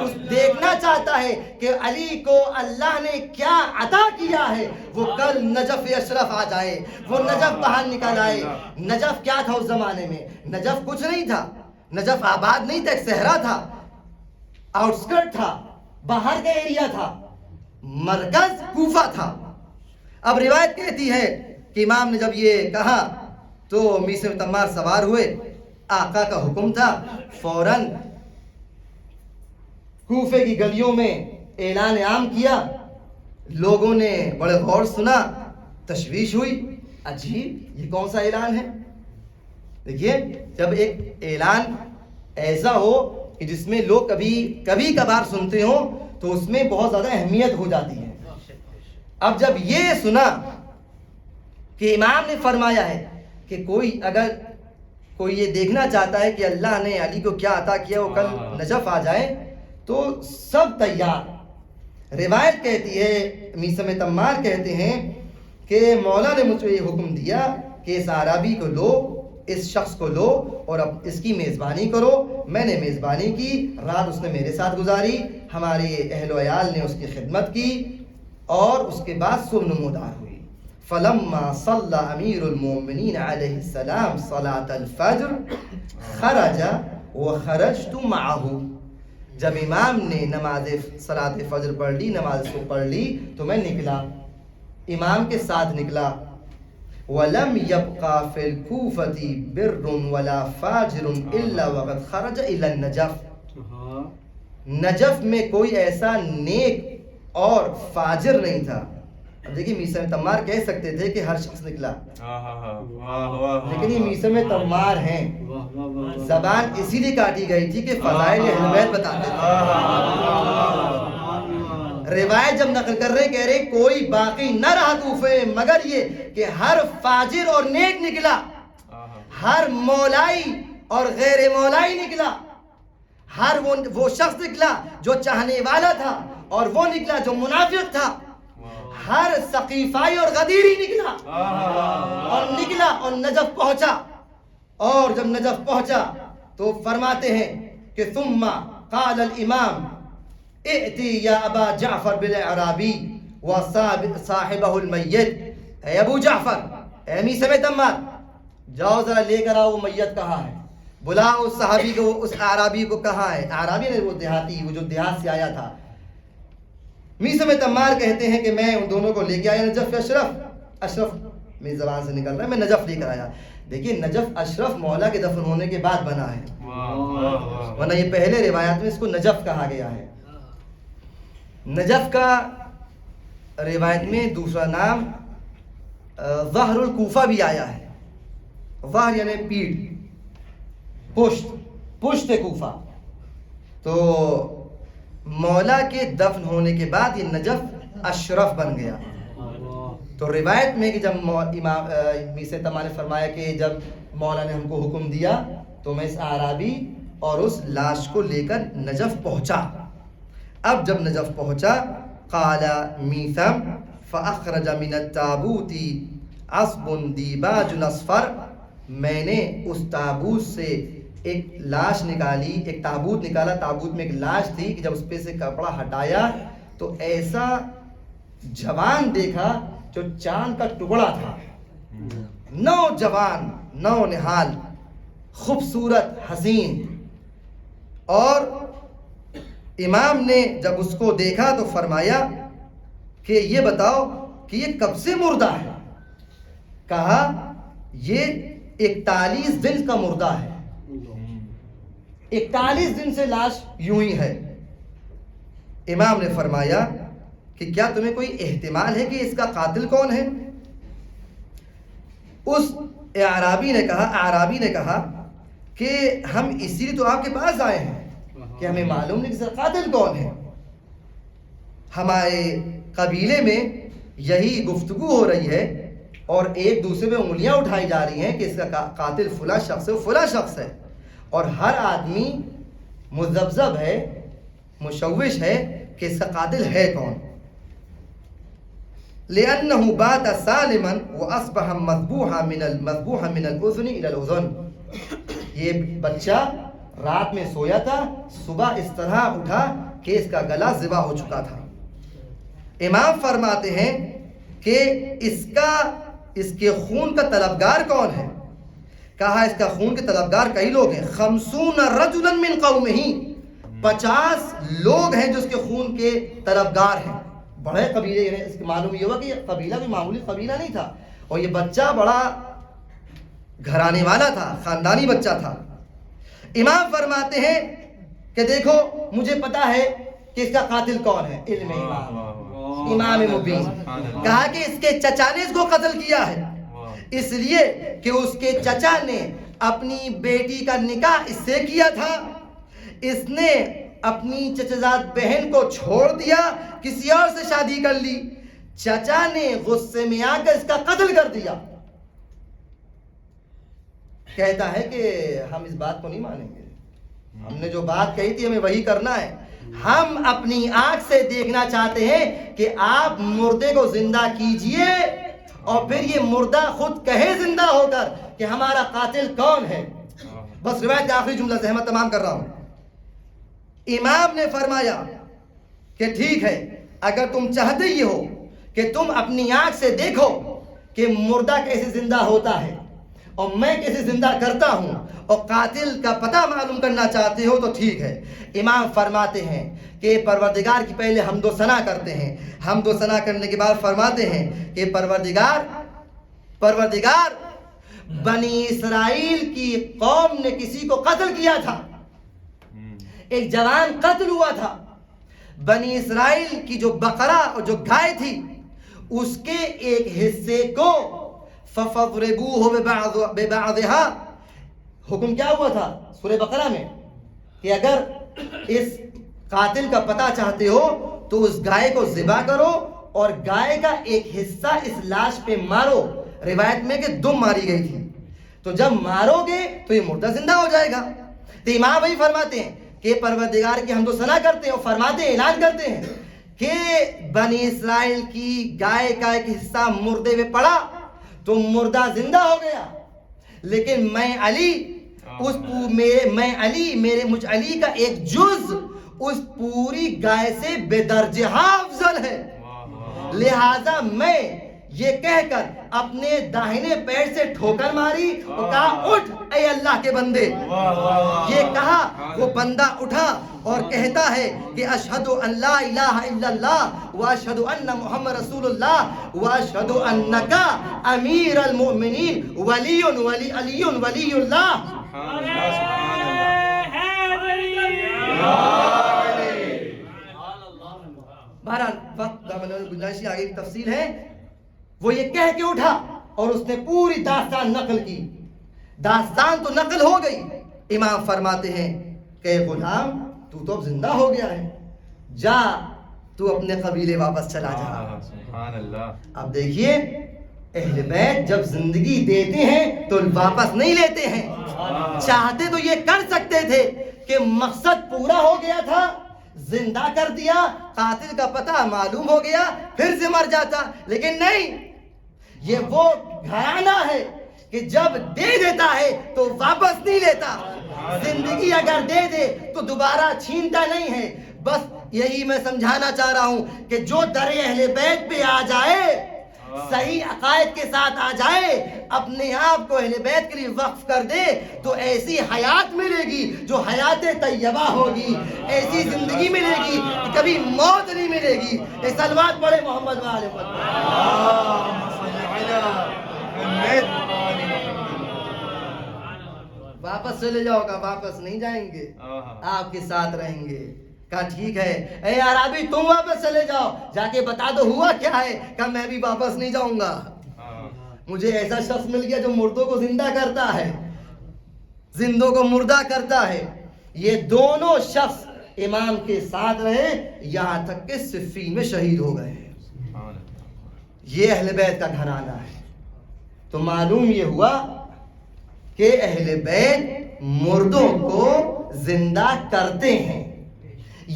اس دیکھنا چاہتا ہے کہ علی کو اللہ نے کیا عطا کیا ہے، وہ کل نجف اشرف آ جائے، وہ نجف باہر نکل آئے۔ نجف کیا تھا اس زمانے میں؟ نجف کچھ نہیں تھا، نجف آباد نہیں تھا، ایک صحرا تھا، آؤٹسکرٹ تھا، باہر کا ایریا تھا، مرکز کوفہ تھا۔ اب روایت کہتی ہے کہ امام نے جب یہ کہا تو میثم تمار سوار ہوئے، آقا کا حکم تھا، فوراً کوفے کی گلیوں میں اعلان عام کیا۔ لوگوں نے بڑے غور سنا، تشویش ہوئی، عجیب یہ کون سا اعلان ہے؟ دیکھیے جب ایک اعلان ایسا ہو کہ جس میں لوگ کبھی کبھار سنتے ہوں تو اس میں بہت زیادہ اہمیت ہو جاتی ہے۔ اب جب یہ سنا کہ امام نے فرمایا ہے کہ اگر کوئی یہ دیکھنا چاہتا ہے کہ اللہ نے علی کو کیا عطا کیا وہ کل نجف آ جائے، تو سب تیار۔ روایت کہتی ہے، میثم تمار کہتے ہیں کہ مولا نے مجھ کو یہ حکم دیا کہ اس اعرابی کو لو، اس شخص کو لو اور اب اس کی میزبانی کرو۔ میں نے میزبانی کی، رات اس نے میرے ساتھ گزاری، ہمارے اہل و عیال نے اس کی خدمت کی، اور اس کے بعد صبح نمودار ہوئی۔ فلما صلی امیر المومنین علیہ السلام صلاۃ الفجر خرج وخرجت معه، جب امام نے صلاۃ فجر پڑھ لی، نماز کو پڑھ لی تو میں نکلا، امام کے ساتھ نکلا۔ وَلَمْ يَبْقَى فِي الْكُوفَةِ بِرٌّ وَلَا فَاجِرٌ إِلَّا وَقَدْ خَرَجَ إِلَى النَّجَفِ، نجف میں کوئی ایسا نیک اور فاجر نہیں تھا۔ اب دیکھیں میثم تمار کہہ سکتے تھے کہ ہر شخص نکلا، لیکن یہ میثم تمار ہیں، زبان اسی لیے کاٹی گئی تھی کہ فضائل اہل بیت بتاتے تھے۔ روایت جب نقل کر رہے کہہ رہے کوئی باقی نہ رہا کوفے مگر یہ کہ ہر فاجر اور نیک نکلا، ہر مولائی اور غیر مولائی نکلا، ہر وہ شخص نکلا جو چاہنے والا تھا اور وہ نکلا جو منافق تھا، ہر سقیفائی اور غدیری نکلا اور نجف پہنچا۔ اور جب نجف پہنچا تو فرماتے ہیں کہ ثم قال الامام ائتی یا ابا جعفر بالاعرابی وصاحبہ المیت، اے ابو جعفر، اے میثم تمار، جاؤ ذرا لے کر آؤ وہ میت کہاں ہے، بلاؤ اس صحابی کو، اس اعرابی کو کہاں ہے۔ اعرابی نے وہ دیہاتی، وہ جو دیہات سے آیا تھا۔ میثم تمار کہتے ہیں کہ میں ان دونوں کو لے کے آیا نجف اشرف میری زبان سے نکل رہا ہے، میں نجف لے کر آیا۔ دیکھیے نجف اشرف مولا کے دفن ہونے کے بعد بنا ہے، ورنہ یہ پہلے روایات میں اس کو نجف کہا گیا ہے۔ نجف کا روایت میں دوسرا نام ظہر الکوفہ بھی آیا ہے۔ ظہر یعنی پیٹھ، پشت کوفہ۔ تو مولا کے دفن ہونے کے بعد یہ نجف اشرف بن گیا۔ تو روایت میں کہ جب امام میثم تمار نے فرمایا کہ جب مولا نے ہم کو حکم دیا تو میں اس اعرابی اور اس لاش کو لے کر نجف پہنچا۔ اب جب نجف پہنچا قال میثم فاخرج من التابوت عصب دیباج اصفر، میں نے اس تابوت سے ایک لاش نکالی، ایک تابوت نکالا، تابوت میں ایک لاش تھی کہ جب اس پہ سے کپڑا ہٹایا تو ایسا جوان دیکھا جو چاند کا ٹکڑا تھا، نوجوان، نو نہال، خوبصورت، حسین۔ اور امام نے جب اس کو دیکھا تو فرمایا کہ یہ بتاؤ کہ یہ کب سے مردہ ہے؟ کہا یہ 41 دن کا مردہ ہے، 41 دن سے لاش یوں ہی ہے۔ امام نے فرمایا کہ کیا تمہیں کوئی احتمال ہے کہ اس کا قاتل کون ہے؟ اس اعرابی نے کہا کہ ہم اسی لیے تو آپ کے پاس آئے ہیں کہ ہمیں معلوم نہیں کہ اس کا قاتل کون ہے۔ ہمارے قبیلے میں یہی گفتگو ہو رہی ہے اور ایک دوسرے پہ انگلیاں اٹھائی جا رہی ہیں کہ اس کا قاتل فلاں شخص ہے، فلاں شخص ہے، اور ہر آدمی مذبذب ہے، مشوش ہے کہ اس کا قاتل ہے کون۔ لأنه بات سالما وأصبح مذبوحا من الأذن إلى الأذن. یہ بچہ رات میں سویا تھا، صبح اس طرح اٹھا کہ اس کا گلا ذبح ہو چکا تھا. امام فرماتے ہیں کہ اس کے خون کا طلبگار کون ہے؟ کہا اس کا خون کے طلبگار کئی لوگ ہیں. 50 رجلا من قومه، 50 لوگ ہیں جو اس کے خون کے طلبگار ہیں. بڑے قبیلے، یعنی اس کے معلوم یہ ہوا کہ یہ قبیلہ کوئی معمولی قبیلہ نہیں تھا، اور یہ بچہ بڑا گھرانے والا تھا، خاندانی بچہ تھا. امام فرماتے ہیں کہ دیکھو مجھے پتا ہے کہ اس کا قاتل کون ہے. علم امام مبین. کہا کہ اس کے چچا نے اس کو قتل کیا ہے، اس لیے کہ اس کے چچا نے اپنی بیٹی کا نکاح اس سے کیا تھا، اس نے اپنی چچزاد بہن کو چھوڑ دیا، کسی اور سے شادی کر لی، چچا نے غصے میں آ کر اس کا قتل کر دیا. کہتا ہے کہ ہم اس بات کو نہیں مانیں گے، ہم نے جو بات کہی تھی ہمیں وہی کرنا ہے. ہم اپنی آنکھ سے دیکھنا چاہتے ہیں کہ آپ مردے کو زندہ کیجئے اور پھر یہ مردہ خود کہے زندہ ہو کر کہ ہمارا قاتل کون ہے. بس روایت کا آخری جملہ سے میں تمام کر رہا ہوں. امام نے فرمایا کہ ٹھیک ہے، اگر تم چاہتے ہی ہو کہ تم اپنی آنکھ سے دیکھو کہ مردہ کیسے زندہ ہوتا ہے اور میں کیسے زندہ کرتا ہوں اور قاتل کا پتہ معلوم کرنا چاہتے ہو تو ٹھیک ہے. امام فرماتے ہیں کہ پروردگار کی پہلے حمد و ثنا کرتے ہیں. حمد و ثنا کرنے کے بعد فرماتے ہیں کہ پروردگار بنی اسرائیل کی قوم نے کسی کو قتل کیا تھا، ایک جوان قتل ہوا تھا. بنی اسرائیل کی جو بقرہ اور جو گائے تھی اس کے ایک حصے کو فَفَضْرِبُوهُ بِبَعْضِهَا، حکم کیا ہوا تھا سورہ بقرہ میں کہ اگر اس قاتل کا پتہ چاہتے ہو تو اس گائے کو ذبح کرو اور گائے کا ایک حصہ اس لاش پہ مارو. روایت میں کہ دم ماری گئی تھی، تو جب مارو گے تو یہ مردہ زندہ ہو جائے گا. تو امام وہی فرماتے ہیں کہ پروردگار کی حمد و ثنا کرتے ہیں اور فرماتے ہیں، اعلان کرتے ہیں کہ بنی اسرائیل کی گائے کا ایک حصہ مردے میں پڑا تو مردہ زندہ ہو گیا، لیکن مجھ علی کا ایک جز اس پوری گائے سے بے درجہ افضل ہے. لہذا میں یہ کہہ کر اپنے داہنے پیر سے ٹھوکر ماری اور کہا اٹھ اے اللہ کے بندے. یہ کہا وہ بندہ اٹھا اور کہتا ہے کہ اشہد ان لا الہ الا اللہ واشہد ان محمد رسول اللہ واشہد انک امیر المؤمنین ولی علی ولی اللہ. بہرحال وقت گنجائش آگے کی تفصیل ہے. وہ یہ کہہ کے اٹھا اور اس نے پوری داستان نقل کی. داستان تو نقل ہو گئی. امام فرماتے ہیں کہ غلام تو اب زندہ ہو گیا ہے، جا تو اپنے قبیلے واپس چلا جا. سبحان اللہ. اب دیکھیے اہل بیت جب زندگی دیتے ہیں تو واپس نہیں لیتے ہیں. چاہتے تو یہ کر سکتے تھے کہ مقصد پورا ہو گیا تھا، زندہ کر دیا، قاتل کا پتہ معلوم ہو گیا، پھر سے مر جاتا، لیکن نہیں. یہ وہ گھرانہ ہے کہ جب دے دیتا ہے تو واپس نہیں لیتا. زندگی اگر دے دے تو دوبارہ چھینتا نہیں ہے. بس یہی میں سمجھانا چاہ رہا ہوں کہ جو در اہل بیت پہ آ جائے، صحیح عقائد کے ساتھ آ جائے، اپنے آپ کو اہل بیت کے لیے وقف کر دے تو ایسی حیات ملے گی جو حیات طیبہ ہوگی، ایسی زندگی ملے گی کہ کبھی موت نہیں ملے گی. یہ صلوات پڑھے محمد و آل محمد. واپس چلے جاؤ گا، واپس نہیں جائیں گے، آپ کے ساتھ رہیں گے. کہا ٹھیک ہے اے عربی تم واپس چلے جاؤ، جا کے بتا دو ہوا کیا ہے. کہا میں بھی واپس نہیں جاؤں گا، مجھے ایسا شخص مل گیا جو مردوں کو زندہ کرتا ہے، زندوں کو مردہ کرتا ہے. یہ دونوں شخص امام کے ساتھ رہے یہاں تک کہ صفین میں شہید ہو گئے. یہ اہل بیت کا گھرانہ ہے. تو معلوم یہ ہوا کہ اہل بیت مردوں کو زندہ کرتے ہیں.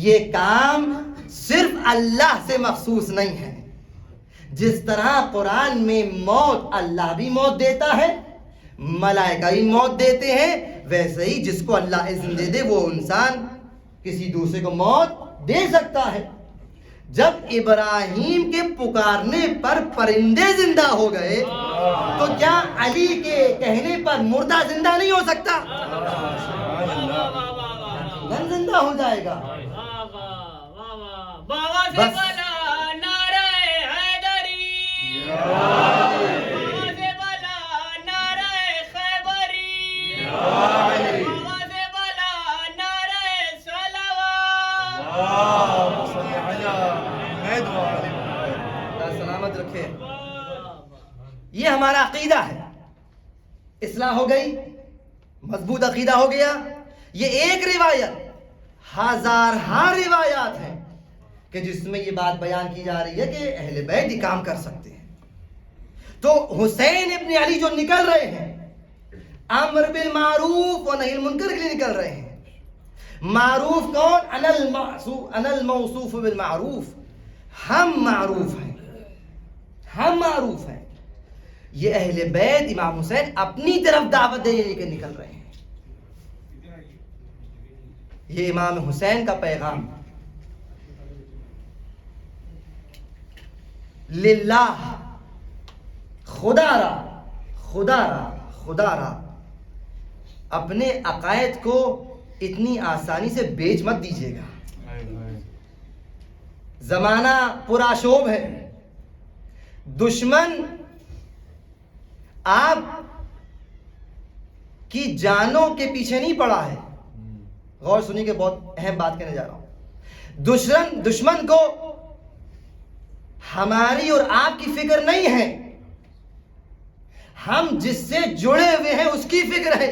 یہ کام صرف اللہ سے مخصوص نہیں ہے. جس طرح قرآن میں موت اللہ بھی موت دیتا ہے، ملائکہ بھی موت دیتے ہیں، ویسے ہی جس کو اللہ اذن دے دے وہ انسان کسی دوسرے کو موت دے سکتا ہے۔ جب ابراہیم کے پکارنے پر پرندے زندہ ہو گئے تو کیا علی کے کہنے پر مردہ زندہ نہیں ہو سکتا؟ من زندہ ہو جائے گا۔ بس سلامت رکھے۔ یہ ہمارا عقیدہ ہے۔ اصلاح ہو گئی، مضبوط عقیدہ ہو گیا۔ یہ ایک روایت ہزارہا روایات ہیں کہ جس میں یہ بات بیان کی جا رہی ہے کہ اہل بیت یہ کام کر سکتے ہیں۔ تو حسین ابن علی جو نکل رہے ہیں امر بالمعروف و نہی المنکر کے لیے نکل رہے ہیں۔ معروف کون؟ انا الموصوف بالمعروف، ہم معروف ہیں، ہم معروف ہیں۔ یہ اہل بیت امام حسین اپنی طرف دعوت دینے کے نکل رہے ہیں۔ یہ امام حسین کا پیغام للہ، خدا را اپنے عقائد کو اتنی آسانی سے بیچ مت دیجیے گا۔ زمانہ پرآشوب ہے، دشمن آپ کی جانوں کے پیچھے نہیں پڑا ہے۔ غور سنیے کہ بہت اہم بات کہنے جا رہا ہوں۔ دشمن کو ہماری اور آپ کی فکر نہیں ہے، ہم جس سے جڑے ہوئے ہیں اس کی فکر ہے۔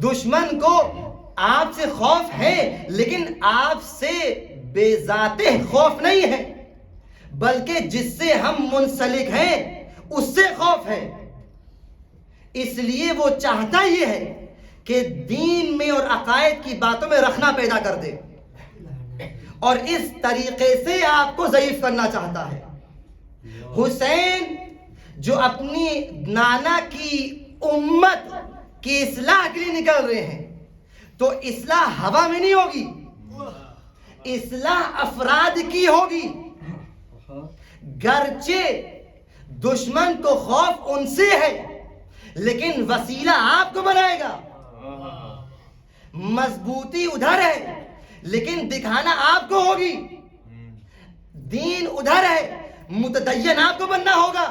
دشمن کو آپ سے خوف ہے لیکن آپ سے بے ذاتہ خوف نہیں ہے، بلکہ جس سے ہم منسلک ہیں اس سے خوف ہے۔ اس لیے وہ چاہتا یہ ہے کہ دین میں اور عقائد کی باتوں میں رکھنا پیدا کر دے، اور اس طریقے سے آپ کو ضعیف کرنا چاہتا ہے۔ حسین جو اپنی نانا کی امت کی اصلاح کے لیے نکل رہے ہیں، تو اصلاح ہوا میں نہیں ہوگی، اصلاح افراد کی ہوگی۔ گرچہ دشمن کو خوف ان سے ہے لیکن وسیلہ آپ کو بنائے گا۔ مضبوطی ادھر ہے لیکن دکھانا آپ کو ہوگی۔ دین ادھر ہے، متدین آپ کو بننا ہوگا۔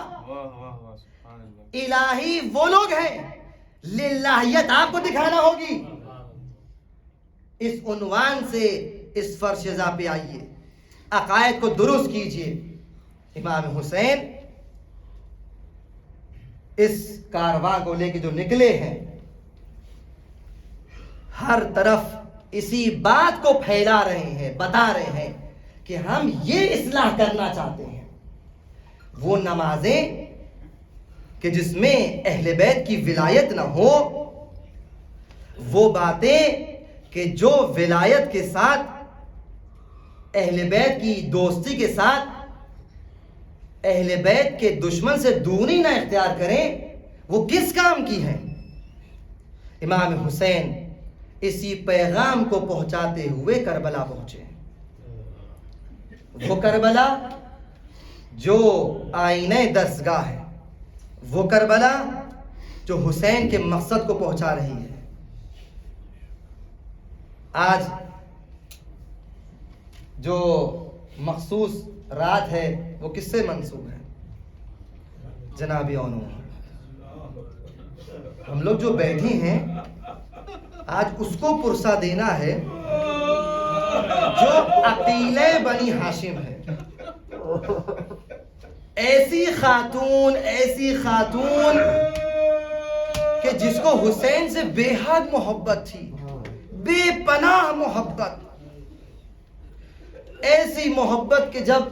الہی وہ لوگ ہیں، للہیت آپ کو دکھانا ہوگی۔ اس عنوان سے اس فرشزہ پہ آئیے، عقائد کو درست کیجئے۔ امام حسین اس کارواں کو لے کے جو نکلے ہیں، ہر طرف اسی بات کو پھیلا رہے ہیں، بتا رہے ہیں کہ ہم یہ اصلاح کرنا چاہتے ہیں۔ وہ نمازیں کہ جس میں اہل بیت کی ولایت نہ ہو، وہ باتیں کہ جو ولایت کے ساتھ، اہل بیت کی دوستی کے ساتھ اہل بیت کے دشمن سے دوری نہ اختیار کریں، وہ کس کام کی ہیں؟ امام حسین اسی پیغام کو پہنچاتے ہوئے کربلا پہنچے۔ وہ کربلا جو آئینہ دستگاہ ہے، وہ کربلا جو حسین کے مقصد کو پہنچا رہی ہے۔ آج جو مخصوص رات ہے وہ کس سے منسوب ہے؟ جناب اونو، ہم لوگ جو بیٹھے ہیں آج اس کو پرسہ دینا ہے جو عقیلہ بنی ہاشم ہے۔ ایسی خاتون کہ جس کو حسین سے بے حد محبت تھی، بے پناہ محبت، ایسی محبت کہ جب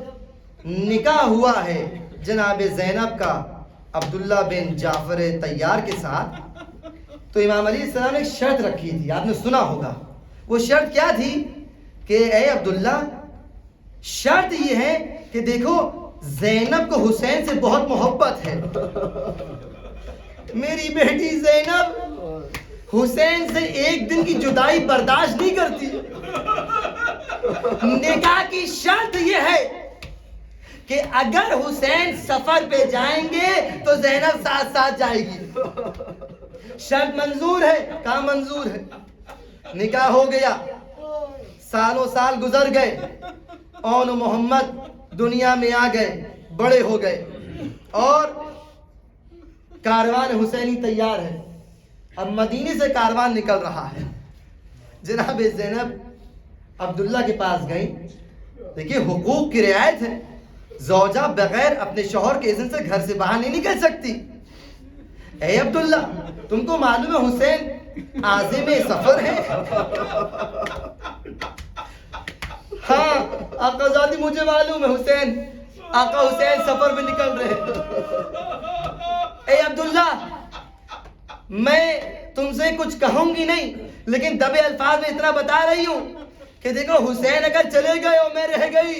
نکاح ہوا ہے جناب زینب کا عبداللہ بن جعفر طیار کے ساتھ، تو امام علیہ السلام نے ایک شرط رکھی تھی، آپ نے سنا ہوگا۔ وہ شرط کیا تھی کہ اے عبداللہ، شرط یہ ہے کہ دیکھو زینب کو حسین سے بہت محبت ہے. میری بیٹی زینب حسین سے ایک دن کی جدائی برداشت نہیں کرتی. نکاح کی شرط یہ ہے کہ اگر حسین سفر پہ جائیں گے تو زینب ساتھ ساتھ جائے گی. شرط منظور ہے؟ کہاں منظور ہے. نکاح ہو گیا، سالوں سال گزر گئے، اون محمد دنیا میں آ گئے، بڑے ہو گئے، اور کاروان حسینی تیار ہے. اب مدینے سے کاروان نکل رہا ہے. جناب زینب عبداللہ کے پاس گئی. دیکھیے حقوق کی رعایت ہے. زوجہ بغیر اپنے شوہر کے اذن سے گھر سے باہر نہیں نکل سکتی. اے عبداللہ، تم کو معلوم ہے حسین عازم سفر ہے؟ ہاں آقا زادی مجھے معلوم ہے، آقا حسین سفر میں نکل رہے. اے عبداللہ، میں تم سے کچھ کہوں گی نہیں، لیکن دبے الفاظ میں اتنا بتا رہی ہوں کہ دیکھو حسین اگر چلے گئے اور میں رہ گئی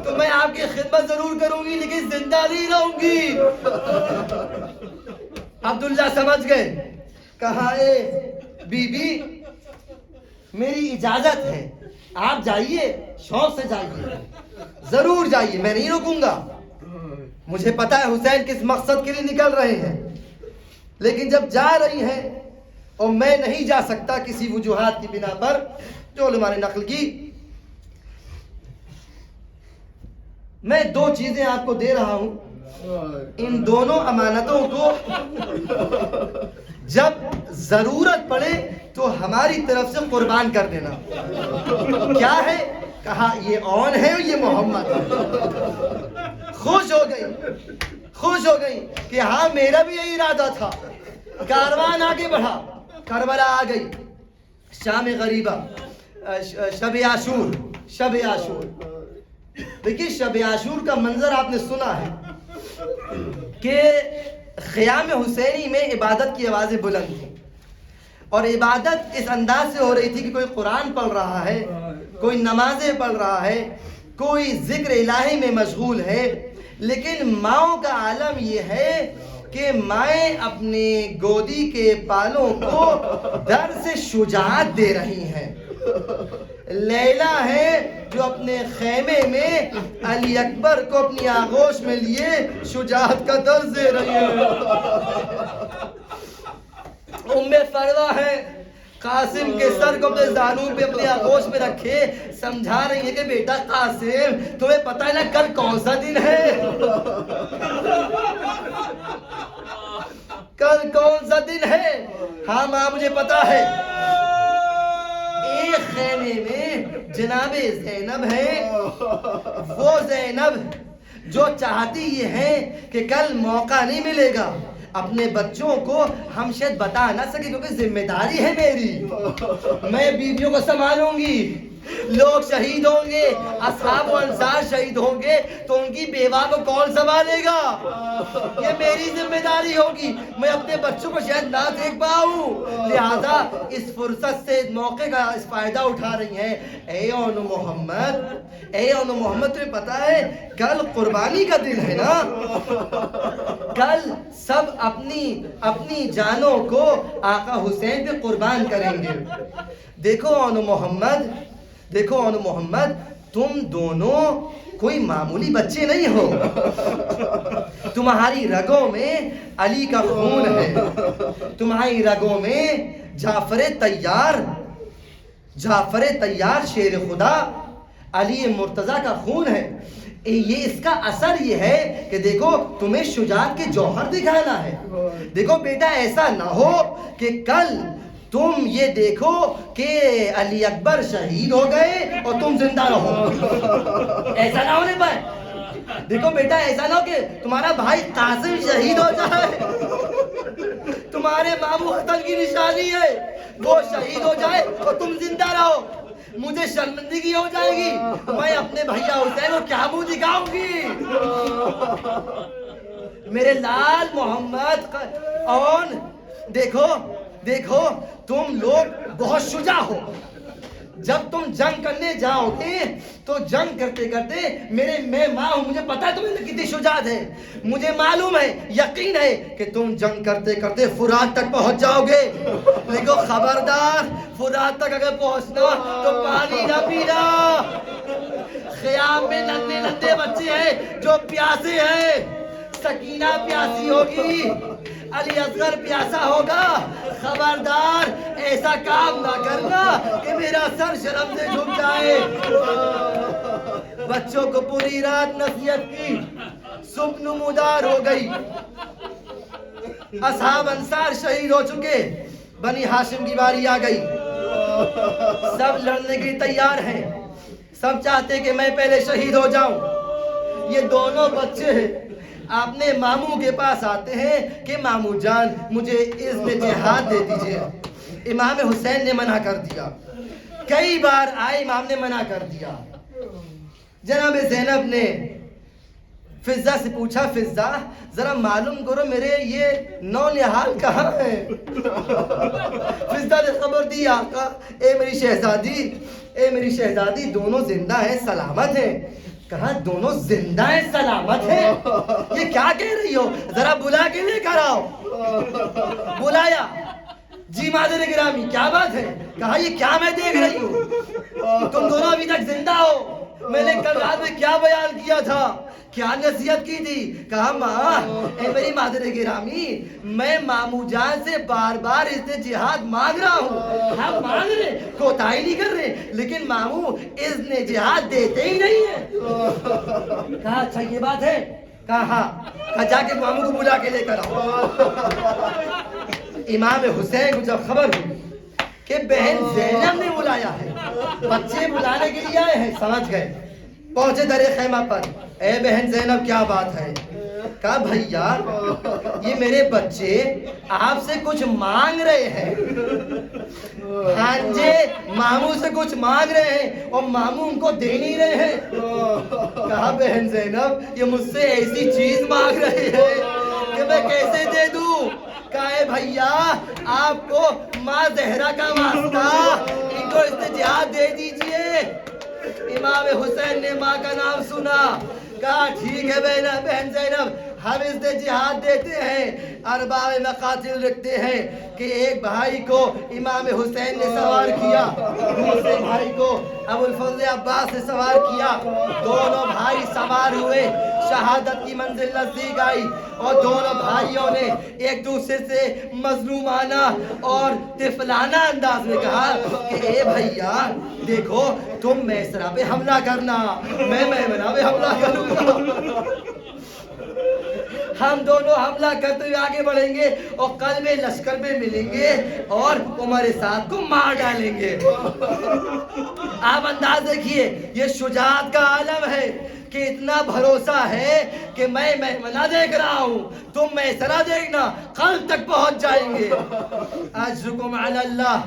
تو میں آپ کی خدمت ضرور کروں گی، لیکن زندہ نہیں رہوں گی. عبداللہ سمجھ گئے. کہا اے بی بی میری اجازت ہے، آپ جائیے، شوق سے جائیے، ضرور جائیے، میں نہیں روکوں گا. مجھے پتا ہے حسین کس مقصد کے لیے نکل رہے ہیں، لیکن جب جا رہی ہیں اور میں نہیں جا سکتا کسی وجوہات کی بنا پر جو علماء نے نقل کی، میں دو چیزیں آپ کو دے رہا ہوں. ان دونوں امانتوں کو جب ضرورت پڑے تو ہماری طرف سے قربان کر دینا. کیا ہے؟ کہا یہ اون ہے اور یہ محمد ہے. خوش ہو گئی کہ ہاں میرا بھی یہی ارادہ تھا. کاروان آگے بڑھا، کربلا آ گئی، شام غریبہ، شب عاشور. دیکھیے شب عاشور کا منظر آپ نے سنا ہے کہ خیام حسینی میں عبادت کی آوازیں بلند تھیں، اور عبادت اس انداز سے ہو رہی تھی کہ کوئی قرآن پڑھ رہا ہے، کوئی نمازیں پڑھ رہا ہے، کوئی ذکر الہی میں مشغول ہے. لیکن ماؤں کا عالم یہ ہے کہ مائیں اپنے گودی کے بالوں کو در سے شجاعت دے رہی ہیں. لیلا ہے جو اپنے خیمے میں علی اکبر کو اپنی آغوش میں لیے شجاعت کا درس دے رہی ہے. ام فروا ہے قاسم کے سر کو اپنے زانوں پہ اپنے آغوش میں رکھے سمجھا رہی ہے کہ بیٹا قاسم تمہیں پتہ ہے نا کل کون سا دن ہے؟ کل کون سا دن ہے؟ ہاں ماں مجھے پتا ہے. ایک خیمے میں جناب زینب ہے، وہ زینب جو چاہتی یہ ہے کہ کل موقع نہیں ملے گا. اپنے بچوں کو ہم شاید بتا نہ سکے کیونکہ ذمہ داری ہے میری. میں بیویوں کو سنبھالوں گی، لوگ شہید ہوں گے، اصحاب و انصار شہید ہوں گے تو ان کی بیوہ کو کون سنبھالے گا؟ یہ میری ذمہ داری ہوگی. میں اپنے بچوں کو شاید نہ دیکھ پاؤں، لہذا اس فرصت سے موقع کا اس فائدہ اٹھا رہی ہیں. اے اون محمد تمہیں پتا ہے کل قربانی کا دن ہے نا؟ کل سب اپنی جانوں کو آقا حسین پہ قربان کریں گے. دیکھو اون محمد تم دونوں کوئی معمولی بچے نہیں ہو. تمہاری رگوں میں علی کا خون ہے، تمہاری رگوں میں جعفر طیار شیر خدا علی مرتضیٰ کا خون ہے. یہ اس کا اثر یہ ہے کہ دیکھو تمہیں شجاعت کے جوہر دکھانا ہے. دیکھو بیٹا ایسا نہ ہو کہ کل تم یہ دیکھو کہ علی اکبر شہید ہو گئے اور تم زندہ رہو. ایسا نہ ہونے پائے. دیکھو بیٹا ایسا نہ ہو کہ تمہارا بھائی قاسم شہید ہو جائے، تمہارے ماموں حسن کی نشانی ہے، وہ شہید ہو جائے اور تم زندہ رہو. مجھے شرمندگی ہو جائے گی. میں اپنے بھیا حسین کو کیا منہ دکھاؤں گی؟ میرے لال محمد دیکھو تم لوگ بہت شجاع ہو. جب تم جنگ کرنے جاؤ گے تو جنگ کرتے کرتے میں ماں ہوں، مجھے پتا ہے تمہیں کتنی شجاعت ہے، مجھے معلوم ہے، یقین ہے کہ تم جنگ کرتے کرتے فرات تک پہنچ جاؤ گے، لیکن خبردار فرات تک اگر پہنچنا تو پانی نہ پینا۔ خیام میں ننھے ننھے بچے ہیں جو پیاسے ہیں، سکینہ پیاسی ہوگی، علی اصغر پیاسا ہوگا، خبردار ایسا کام نہ کرنا کہ میرا سر شرم سے جھک جائے۔ بچوں کو پوری رات نصیحت کی، صبح نمودار ہو گئی، اصحاب انصار شہید ہو چکے، بنی ہاشم کی باری آ گئی، سب لڑنے کے لیے تیار ہیں، سب چاہتے کہ میں پہلے شہید ہو جاؤں۔ یہ دونوں بچے ہیں، اپنے ماموں کے پاس آتے ہیں کہ ماموں جان مجھے اذن جہاد دے دیجئے۔ امام حسین نے منع کر دیا، کئی بار آئے امام نے منع کر دیا۔ جناب زینب نے فضہ سے پوچھا، فضہ ذرا معلوم کرو میرے یہ نونہال کہاں ہے؟ فضہ نے خبر دی، آقا اے میری شہزادی دونوں زندہ ہیں، سلامت ہیں۔ کہا دونوں زندہ ہیں، سلامت ہیں؟ یہ کیا کہہ رہی ہو؟ ذرا بلا کے لے کر آؤ۔ بلایا، جی مادر گرامی کیا بات ہے؟ کہا یہ کیا میں دیکھ رہی ہوں، تم دونوں ابھی تک زندہ ہو، میں نے کل رات میں کیا بیان کیا تھا، کیا نصیحت کی تھی؟ کہا ماں اے میری مادر گرامی میں ماموں جان سے بار بار اذن جہاد مانگ رہا ہوں، ہم مانگ رہے، کوتاہی نہیں کر رہے، لیکن ماموں اذن جہاد دیتے ہی نہیں ہیں۔ کہا اچھا یہ بات ہے؟ کہا ہاں۔ کہا جا کے ماموں کو بلا کے لے کر آؤ۔ امام حسین کو جب خبر ہوئی کہ بہن زینب نے بلایا ہے، بچے بلانے کے لیے آئے ہیں، سمجھ گئے، پہنچے در خیمہ پر، اے بہن زینب کیا بات ہے؟ کہا بھیا یہ میرے بچے آپ سے کچھ مانگ رہے ہیں، ہاں جی ماموں سے کچھ مانگ رہے ہیں اور ماموں ان کو دے نہیں رہے ہیں۔ کہا بہن زینب یہ مجھ سے ایسی چیز مانگ رہے ہیں کہ میں کیسے دے دوں؟ کہا اے بھیا آپ کو ماں زہرا کا واسطہ ان کو استجہاد دے دیجئے۔ امام حسین نے ماں کا نام سنا، کہا ٹھیک ہے بہن زینب ہم استجہاد دیتے ہیں۔ ارباب مقاتل رکھتے ہیں کہ ایک بھائی کو امام حسین نے سوار کیا، دوسرے بھائی کو ابو الفضل عباس نے سوار کیا، دونوں بھائی سوار ہوئے، شہادت کی منزل نزدیک آئی اور دونوں بھائیوں نے ایک دوسرے سے مظلومانہ اور طفلانہ انداز میں کہا کہ اے بھیا دیکھو تم میسرہ پہ حملہ کرنا، میں میمنہ پہ حملہ کروں گا، ہم دونوں حملہ کرتے ہوئے آگے بڑھیں گے اور قلب لشکر میں ملیں گے اور عمر سعد کو مار ڈالیں گے۔ آپ انداز دیکھیے یہ شجاعت کا عالم ہے کہ اتنا بھروسہ ہے کہ میں میمنہ دیکھ رہا ہوں، تم میسرہ دیکھنا، قلب تک پہنچ جائیں گے۔ اجرکم علی اللہ،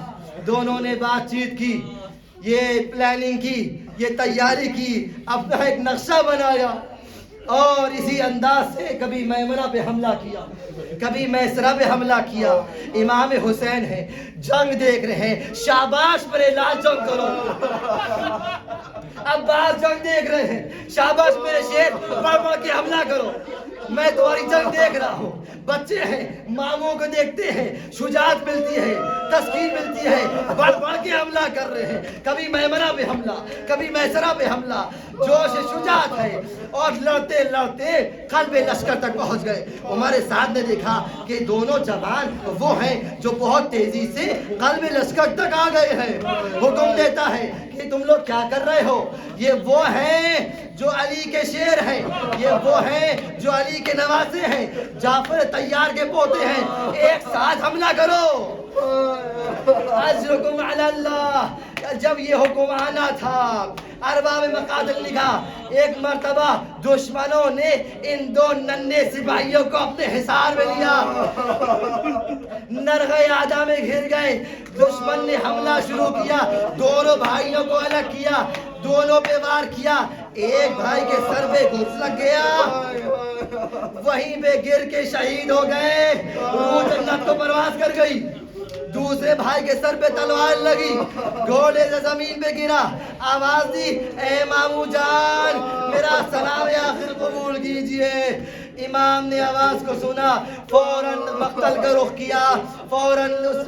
دونوں نے بات چیت کی، یہ پلاننگ کی، یہ تیاری کی، اپنا ایک نقشہ بنایا اور اسی انداز سے کبھی میمنہ پہ حملہ کیا، کبھی میسرہ پہ حملہ کیا۔ امام حسین ہے، جنگ دیکھ رہے ہیں، شاباش میرے لال جنگ کرو۔ عباس جنگ دیکھ رہے ہیں، شاباش میرے شیر بڑھ بڑھ کے حملہ کرو، میں تمہاری جنگ دیکھ رہا ہوں۔ بچے ہیں ماموں کو دیکھتے ہیں، شجاعت ملتی ہے، تسکین ملتی ہے، بڑھ بڑھ کے حملہ کر رہے ہیں، کبھی میمنہ پہ حملہ، کبھی میسرہ پہ حملہ، جوش شجاعت ہے اور لڑتے لڑتے قلب لشکر تک پہنچ گئے۔ عمر سعد نے دیکھا کہ دونوں جوان وہ ہیں جو بہت تیزی سے قلب لشکر تک آ گئے ہیں، حکم دیتا ہے کہ تم لوگ کیا کر رہے ہو؟ یہ وہ ہیں جو علی کے شیر ہیں، یہ وہ ہیں جو علی کے نواسے ہیں، جعفر تیار کے پوتے ہیں، ایک ساتھ حملہ کرو۔ اجرکم علی اللہ۔ جب یہ حکم آنا تھا ارباب مقاتل نے کہا ایک مرتبہ دشمنوں نے ان دو ننھے سپاہیوں کو اپنے حصار میں لیا، نرغہ آدھا میں گھر گئے، دشمن نے حملہ شروع کیا، دونوں بھائیوں کو الگ کیا، دونوں پہ وار کیا، ایک بھائی کے سر پہ گھوس لگ گیا، وہیں پہ گر کے شہید ہو گئے، روح جنت کو پرواز کر گئی۔ دوسرے بھائی کے سر پہ تلوار لگی، گھوڑے سے زمین پہ گرا، آواز دی اے مامو جان میرا سلام آخر قبول کیجئے۔ امام نے آواز کو سنا، فوراً مقتل کا رخ کیا، فوراً اس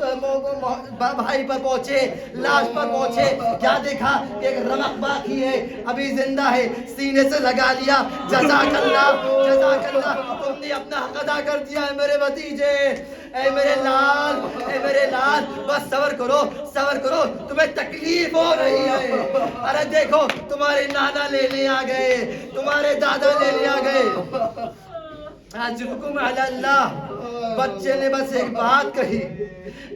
بھائی پر پہنچے، لاش پر پہنچے، کیا دیکھا ایک رمق باقی ہے، ابھی زندہ ہے، سینے سے لگا لیا، جزاک اللہ جزاک اللہ، تم نے اپنا حق ادا کر دیا ہے میرے بھتیجے، اے میرے لال، اے میرے لال، بس صبر کرو، تمہیں تکلیف ہو رہی ہے، ارے دیکھو تمہارے نانا لینے آ گئے، تمہارے دادا لینے آ گئے۔ اجرکم علی اللہ، بچے نے بس ایک بات کہی،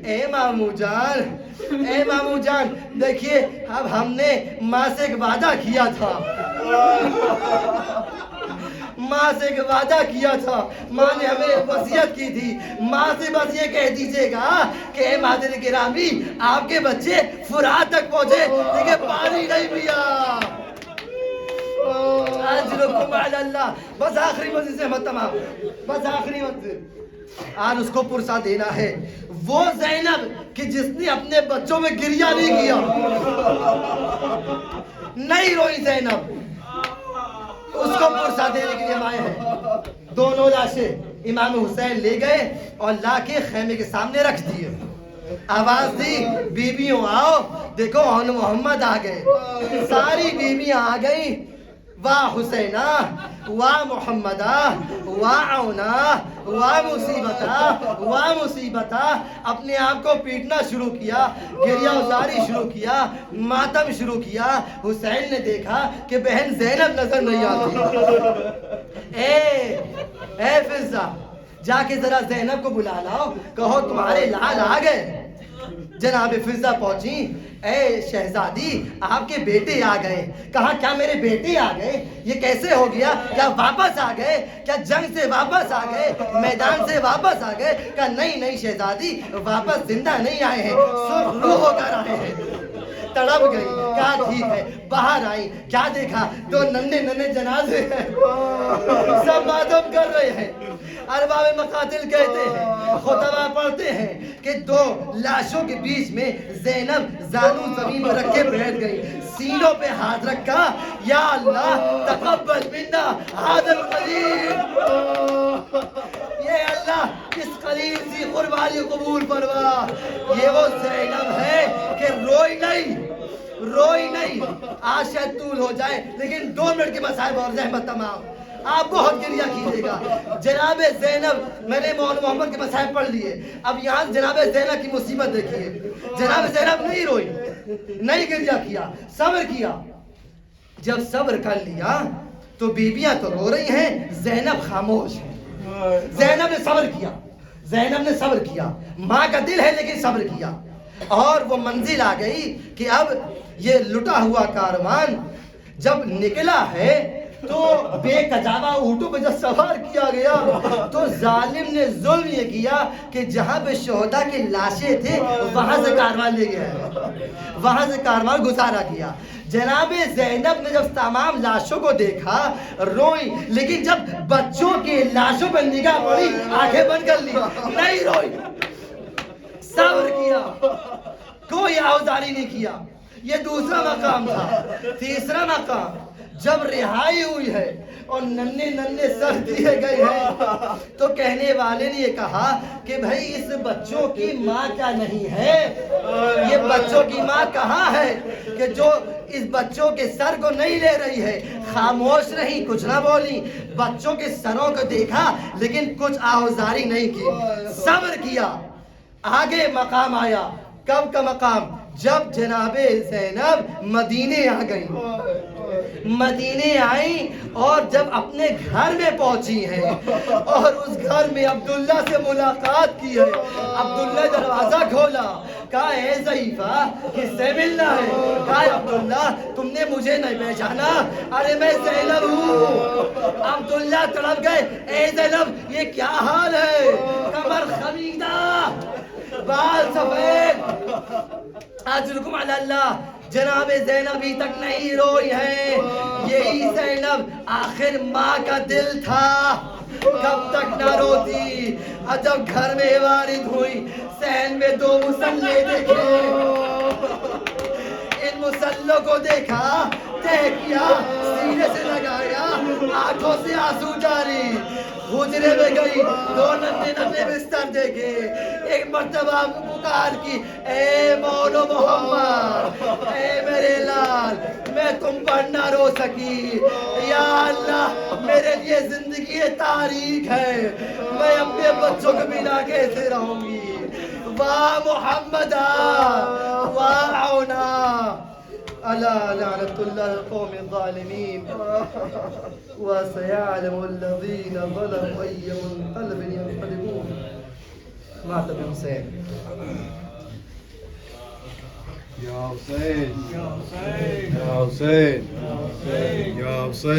اے مامو جان دیکھیے اب ہم نے ماں سے ایک وعدہ کیا تھا، ماں سے ایک وعدہ کیا تھا، ماں نے ہمیں وصیت کی تھی، ماں سے بس یہ کہہ دیجئے گا کہ اے مادر گرامی آپ کے بچے فرات تک پہنچے لیکن پانی نہیں پیا۔ اجرکم علی اللہ، بس آخری مسجد سے مت تمام، بس آخری مسجد، آج اس کو پرسہ دینا ہے، وہ زینب کہ جس نے اپنے بچوں میں گریہ نہیں کیا، نہیں روئی زینب، اس کو پرسہ دینے کے لیے آئے ہیں۔ دونوں لاشیں امام حسین لے گئے اور لا کے خیمے کے سامنے رکھ دیے، آواز دی بیویوں آؤ، دیکھو آن محمد آ گئے، ساری بیویاں آ گئیں، واہ حسینہ واہ محمدہ واہ عونہ واہ مصیبتہ، اپنے آپ کو پیٹنا شروع کیا، گریہ ازاری شروع کیا، ماتم شروع کیا۔ حسین نے دیکھا کہ بہن زینب نظر نہیں آتی، اے فضہ جا کے ذرا زینب کو بلا لاؤ، کہو تمہارے لال آ گئے۔ جناب فضہ پہنچی، اے شہزادی آپ کے بیٹے آ گئے۔ کہا کیا میرے بیٹے آ گئے؟ یہ کیسے ہو گیا؟ کیا واپس آ گئے؟ کیا جنگ سے واپس آ گئے؟ میدان سے واپس آ گئے؟ کہا نہیں شہزادی، واپس زندہ نہیں آئے ہیں، سرخ روح ہو کر آئے ہیں۔ تڑپ گئی، کہا ٹھیک ہے، باہر آئی، کیا دیکھا دو ننھے جنازے ہیں، سب ماتم کر رہے ہیں۔ ارباب مقاتل کہتے ہیں، خطبہ پڑھتے ہیں کہ دو لاشوں کے بیچ میں زینب زانو زمین پر رکھ کے بیٹھ گئی، سینوں پہ ہاتھ رکھا، یا اللہ تقبل منا ھذا القلیل، یہ اللہ اس قلیل سی قربانی قبول فرما۔ یہ وہ زینب ہے کہ روئی نہیں، آج شاید طول ہو جائے لیکن 2 منٹ کے مسائب اور زحمت تمام، آپ بہت گریہ کیجئے گا۔ جناب زینب، میں نے مولانا محمد کے مسائب پڑھ لیے، اب یہاں جناب زینب کی مصیبت دیکھیے۔ جناب زینب نہیں روئی، نہیں گریہ کیا، صبر کیا۔ جب صبر کر لیا تو بیویاں تو رو رہی ہیں، زینب خاموش ہے۔ زینب نے صبر کیا، ماں کا دل ہے لیکن صبر کیا، اور وہ منزل آ گئی کہ اب یہ لٹا ہوا کاروان جب نکلا ہے تو بے کجاوہ اونٹوں پہ جب سوار کیا گیا تو ظالم نے ظلم یہ کیا کہ جہاں پہ شہداء کے لاشیں تھے وہاں سے کاروان لے گیا، وہاں سے کاروان گزارا کیا۔ جناب زینب نے جب تمام لاشوں کو دیکھا روئی، لیکن جب بچوں کے لاشوں پہ نگاہ پڑی آنکھیں بند کر لی، نہیں روئی، صبر کیا، کوئی آوازاری نہیں کیا۔ یہ دوسرا مقام تھا۔ تیسرا مقام جب رہائی ہوئی ہے اور ننھے سر دیے گئے ہیں تو کہنے والے نے یہ کہا کہ بھائی اس بچوں کی ماں کیا نہیں ہے؟ یہ بچوں کی ماں کہاں ہے کہ جو اس بچوں کے سر کو نہیں لے رہی ہے؟ خاموش رہی، کچھ نہ بولی، بچوں کے سروں کو دیکھا لیکن کچھ آوازاری نہیں کی، صبر کیا۔ آگے مقام آیا، کب کا مقام؟ جب جناب زینب مدینے آ گئی، مدینے آئیں اور جب اپنے گھر میں پہنچی ہیں اور اس گھر میں عبداللہ سے ملاقات کی ہے، عبداللہ دروازہ کھولا، کہا اے ضعیفہ کس سے ملنا ہے؟ کہا عبداللہ تم نے مجھے نہیں پہچانا؟ ارے میں زینب ہوں۔ عبداللہ تڑپ گئے، اے زینب یہ کیا حال ہے؟ کمر خمیدہ، بال سفید، اجرکم علی اللہ۔ جناب زینب ابھی تک نہیں روئی ہے، یہی زینب آخر ماں کا دل تھا، کب تک نہ روتی؟ جب گھر میں وارد ہوئی سین میں 2 مسلے دیکھے، ان مسلوں کو دیکھا، طے کیا، سینے سے لگایا، آنکھوں سے آنسو جاری، حجرے میں گئی، 2 ننھے بستر دیکھے، ایک مرتبہ پکار کی، اے مولا محمد، اے میرے لال، میں تم پر نہ رو سکی، یا اللہ میرے لیے زندگی تاریخ ہے، میں اپنے بچوں کے بنا کیسے رہوں گی؟ واہ محمدہ واہ عونا، الا لعنت اللہ القوم الظالمین، وسيعلم الذين ظلموا أي منقلب ينقلبون. مات بحسين. يا حسين يا حسين يا حسين يا حسين.